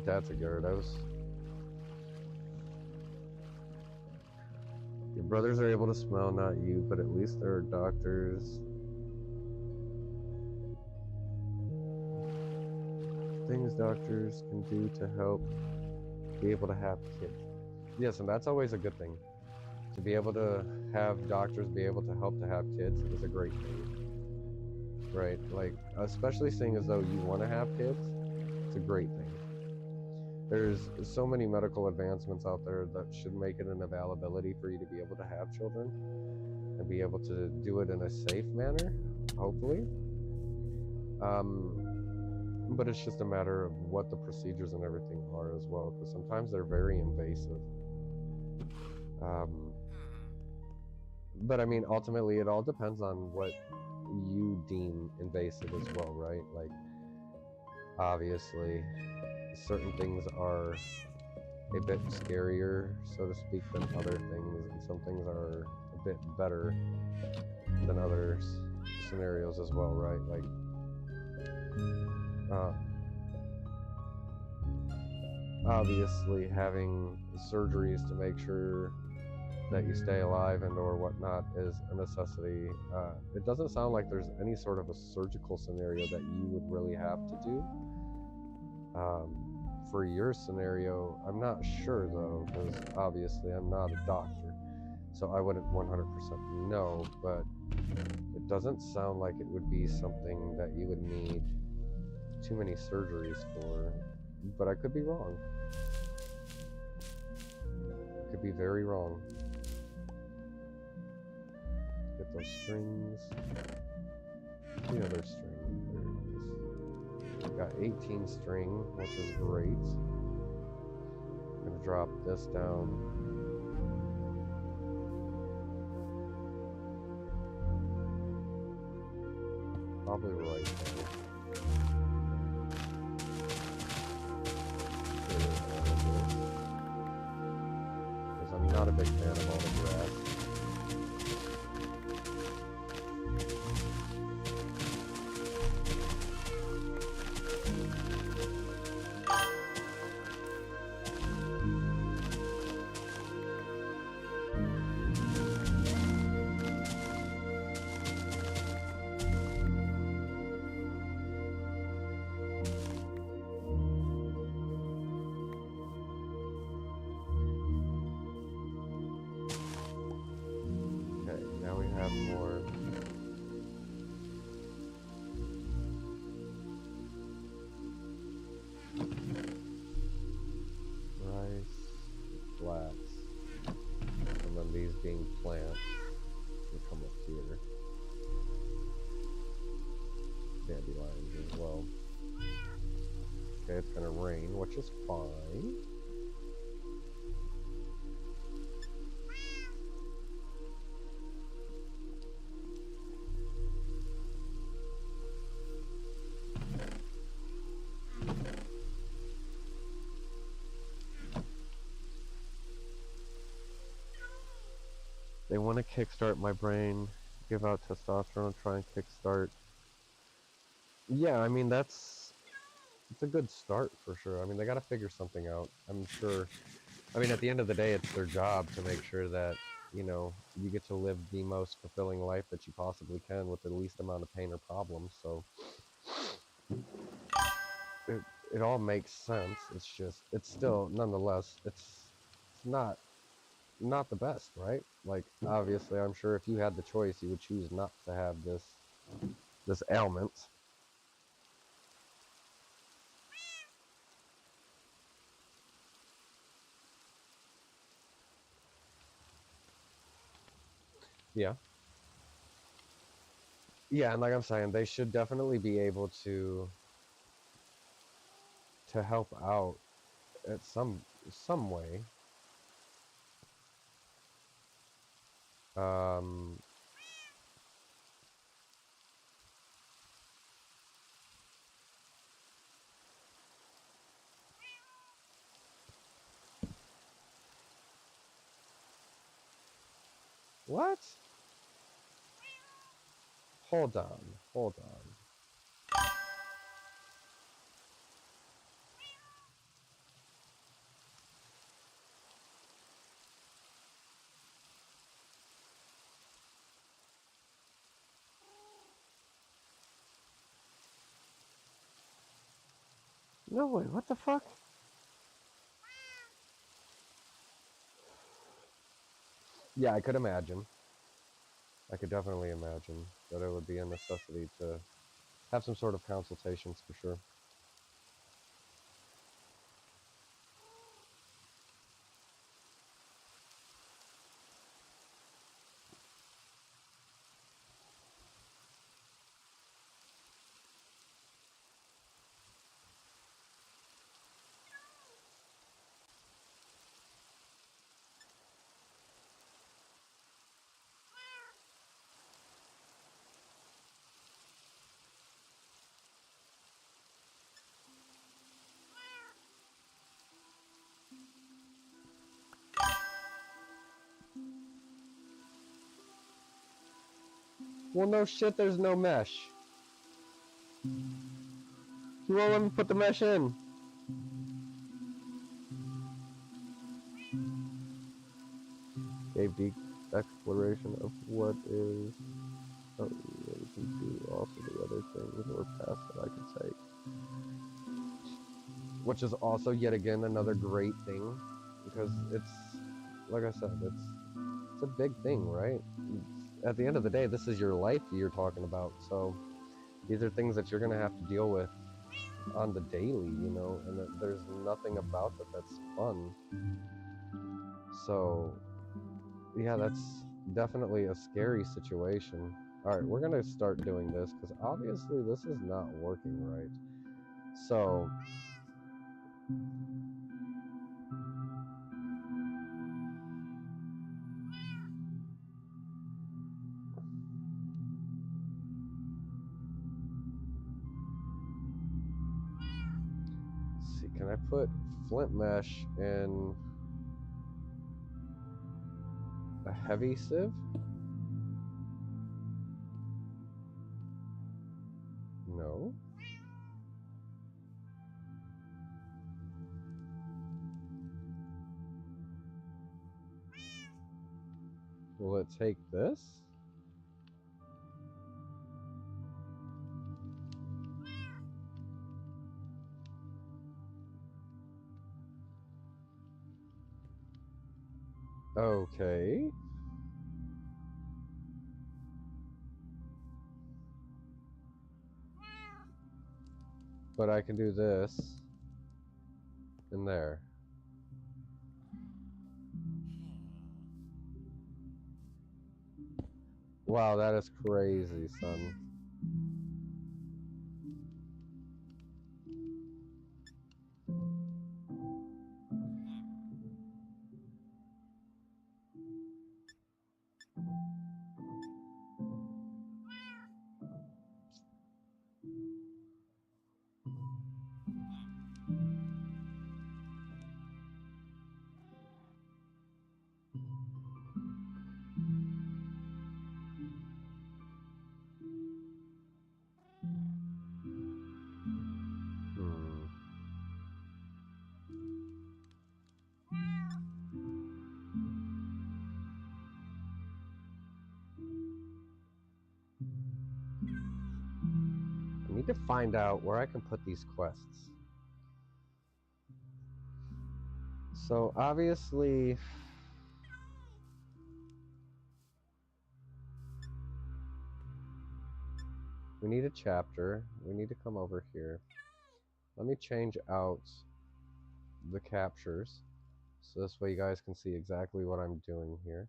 That's a Gyarados. Your brothers are able to smell, not you, but at least there are doctors. Things doctors can do to help be able to have kids. Yes, and that's always a good thing. To be able to have doctors be able to help to have kids is a great thing. Right? Like, especially seeing as though you want to have kids, it's a great thing. There's so many medical advancements out there that should make it an availability for you to be able to have children and be able to do it in a safe manner, hopefully. But it's just a matter of what the procedures and everything are as well, because sometimes they're very invasive. But I mean, ultimately, it all depends on what you deem invasive as well, right? Like, obviously, certain things are a bit scarier, so to speak, than other things, and some things are a bit better than other scenarios as well, right? Like, obviously, having surgeries to make sure that you stay alive and or whatnot is a necessity. It doesn't sound like there's any sort of a surgical scenario that you would really have to do. For your scenario, I'm not sure though, because obviously I'm not a doctor, so I wouldn't 100% know, but it doesn't sound like it would be something that you would need too many surgeries for, but I could be wrong. Could be very wrong. Get those strings. The other string. There it is. Got 18 string, which is great. I'm gonna drop this down. Probably right there. Because I'm not a big fan of all the grass. Now we have more. Rice, flax, and then these being plants will come up here. Dandelions as well. Okay, it's gonna rain, which is fine. They want to kickstart my brain, give out testosterone, try and kickstart. Yeah, I mean, it's a good start for sure. I mean, they got to figure something out. I'm sure. I mean, at the end of the day, it's their job to make sure that, you know, you get to live the most fulfilling life that you possibly can with the least amount of pain or problems. So it all makes sense. It's just, it's still, nonetheless, it's not the best, right? Like, obviously, I'm sure if you had the choice, you would choose not to have this ailment. Yeah. Yeah, and like I'm saying, they should definitely be able to help out at some way. Um, what? Hold on, hold on. No way, what the fuck? Yeah, I could imagine. I could definitely imagine that it would be a necessity to have some sort of consultations for sure. Well, no shit, there's no mesh. You won't let me put the mesh in. Gave deep exploration of what is we can do also the other things or paths that I could take. Which is also yet again another great thing, because it's like I said, it's a big thing, right? At the end of the day, this is your life you're talking about, so these are things that you're gonna have to deal with on the daily, you know, and there's nothing about that that's fun. So yeah, that's definitely a scary situation. Alright, we're gonna start doing this, because obviously this is not working right. So let's see, can I put flint mesh in a heavy sieve? No. Will it take this? Okay. But I can do this in there. Wow, that is crazy, son. Hmm. I need to find out where I can put these quests. So obviously, we need a chapter. We need to come over here. Let me change out the captures, so this way you guys can see exactly what I'm doing here.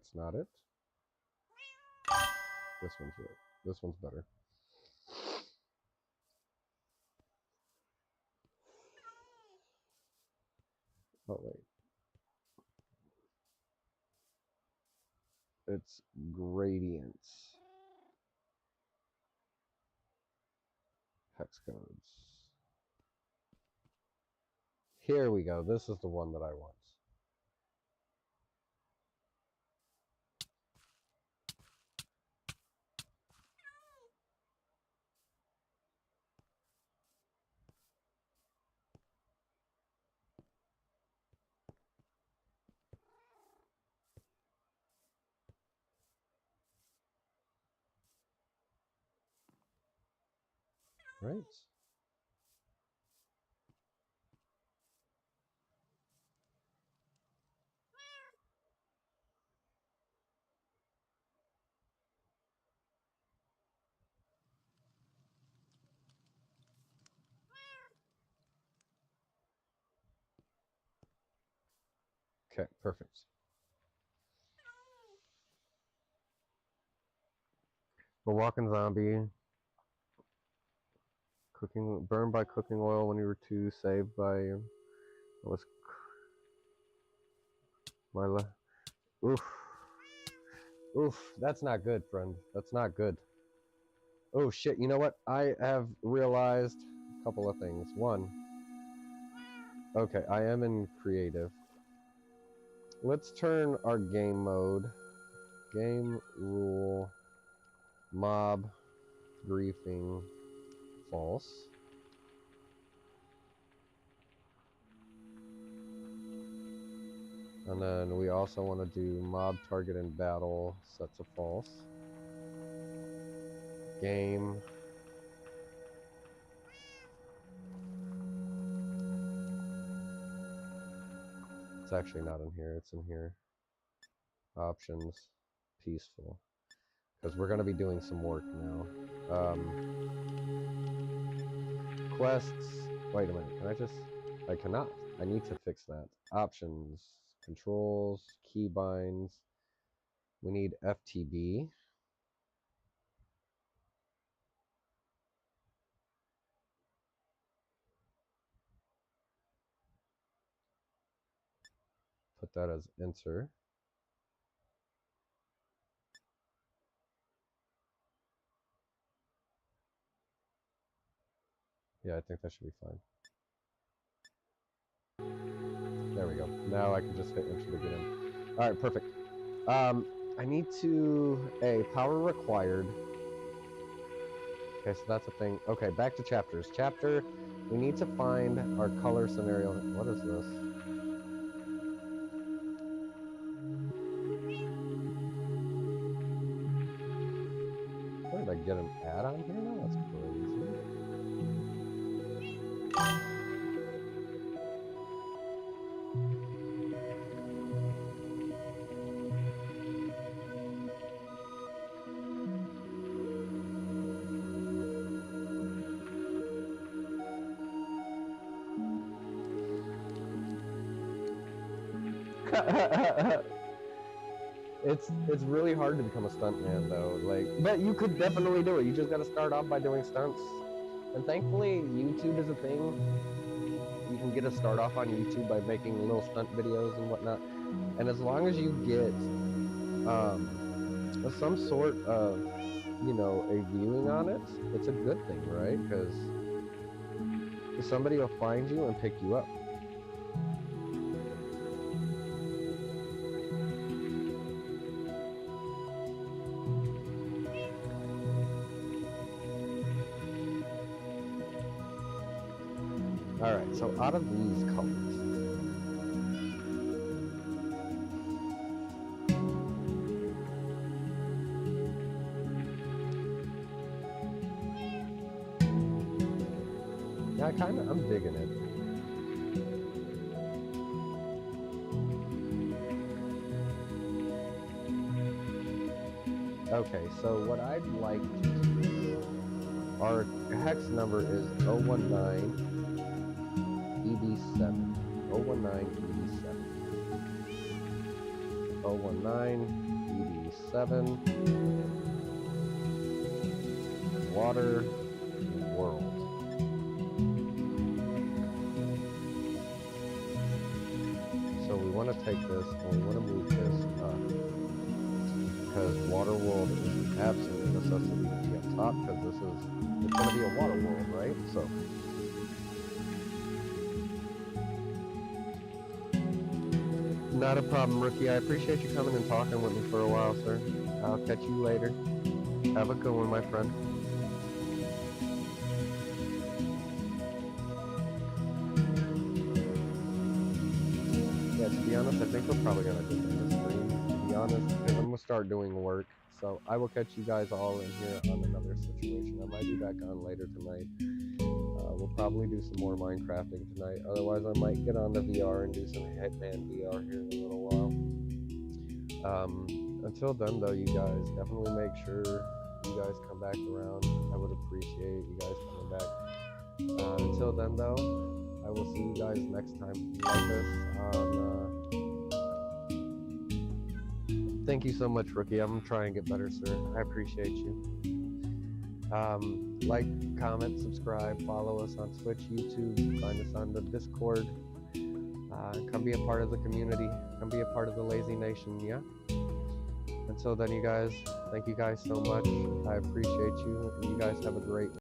that's not it. This one's it. This one's better. Oh, wait. It's gradients. Hex codes. Here we go. This is the one that I want. Right? Okay, perfect. The walking zombie. Cooking, burned by cooking oil when you were 2, saved by was my oof, that's not good, friend. That's not good. Oh shit, you know what? I have realized a couple of things. One, okay, I am in creative. Let's turn our game mode, game rule, mob, griefing, false. And then we also want to do mob target in battle, set to false. Game. It's actually not in here, it's in here. Options, peaceful. Because we're going to be doing some work now. Quests, wait a minute, can I just, I cannot. I need to fix that. Options, controls, keybinds. We need FTB. Put that as enter. Yeah, I think that should be fine. There we go. Now I can just hit enter to get in. Alright, perfect. I need to, power required. Okay, so that's a thing. Okay, back to chapters. Chapter, we need to find our color scenario. What is this? What, did I get an ad on here now? That's crazy. It's really hard to become a stuntman though, like, but you could definitely do it. You just got to start off by doing stunts, and thankfully YouTube is a thing. You can get a start off on YouTube by making little stunt videos and whatnot, and as long as you get some sort of, you know, a viewing on it, it's a good thing, right? Because somebody will find you and pick you up. Alright, so out of these colors, yeah, I'm digging it. Okay, so what I'd like to do, our hex number is 019 ED7. 019 ED7. 019 ED7 Water World. So we want to take this and we want to move this up because Water World is an absolute necessity to be up top because it's going to be a water world, right? So not a problem, Rookie. I appreciate you coming and talking with me for a while, sir. I'll catch you later. Have a good one, my friend. Yeah, to be honest, I think we're probably going to do this stream, to be honest, because I'm going to start doing work. So I will catch you guys all in here on another situation. I might be back on later tonight. We'll probably do some more Minecrafting tonight. Otherwise, I might get on the VR and do some Hitman VR here in a little while. Until then, though, you guys definitely make sure you guys come back around. I would appreciate you guys coming back. Until then, though, I will see you guys next time like this. Thank you so much, Rookie. I'm gonna try and get better, sir. I appreciate you. Like, comment, subscribe, follow us on Twitch, YouTube, find us on the Discord. Come be a part of the community. Come be a part of the Lazy Nation, yeah? Until then, you guys, thank you guys so much. I appreciate you, and you guys have a great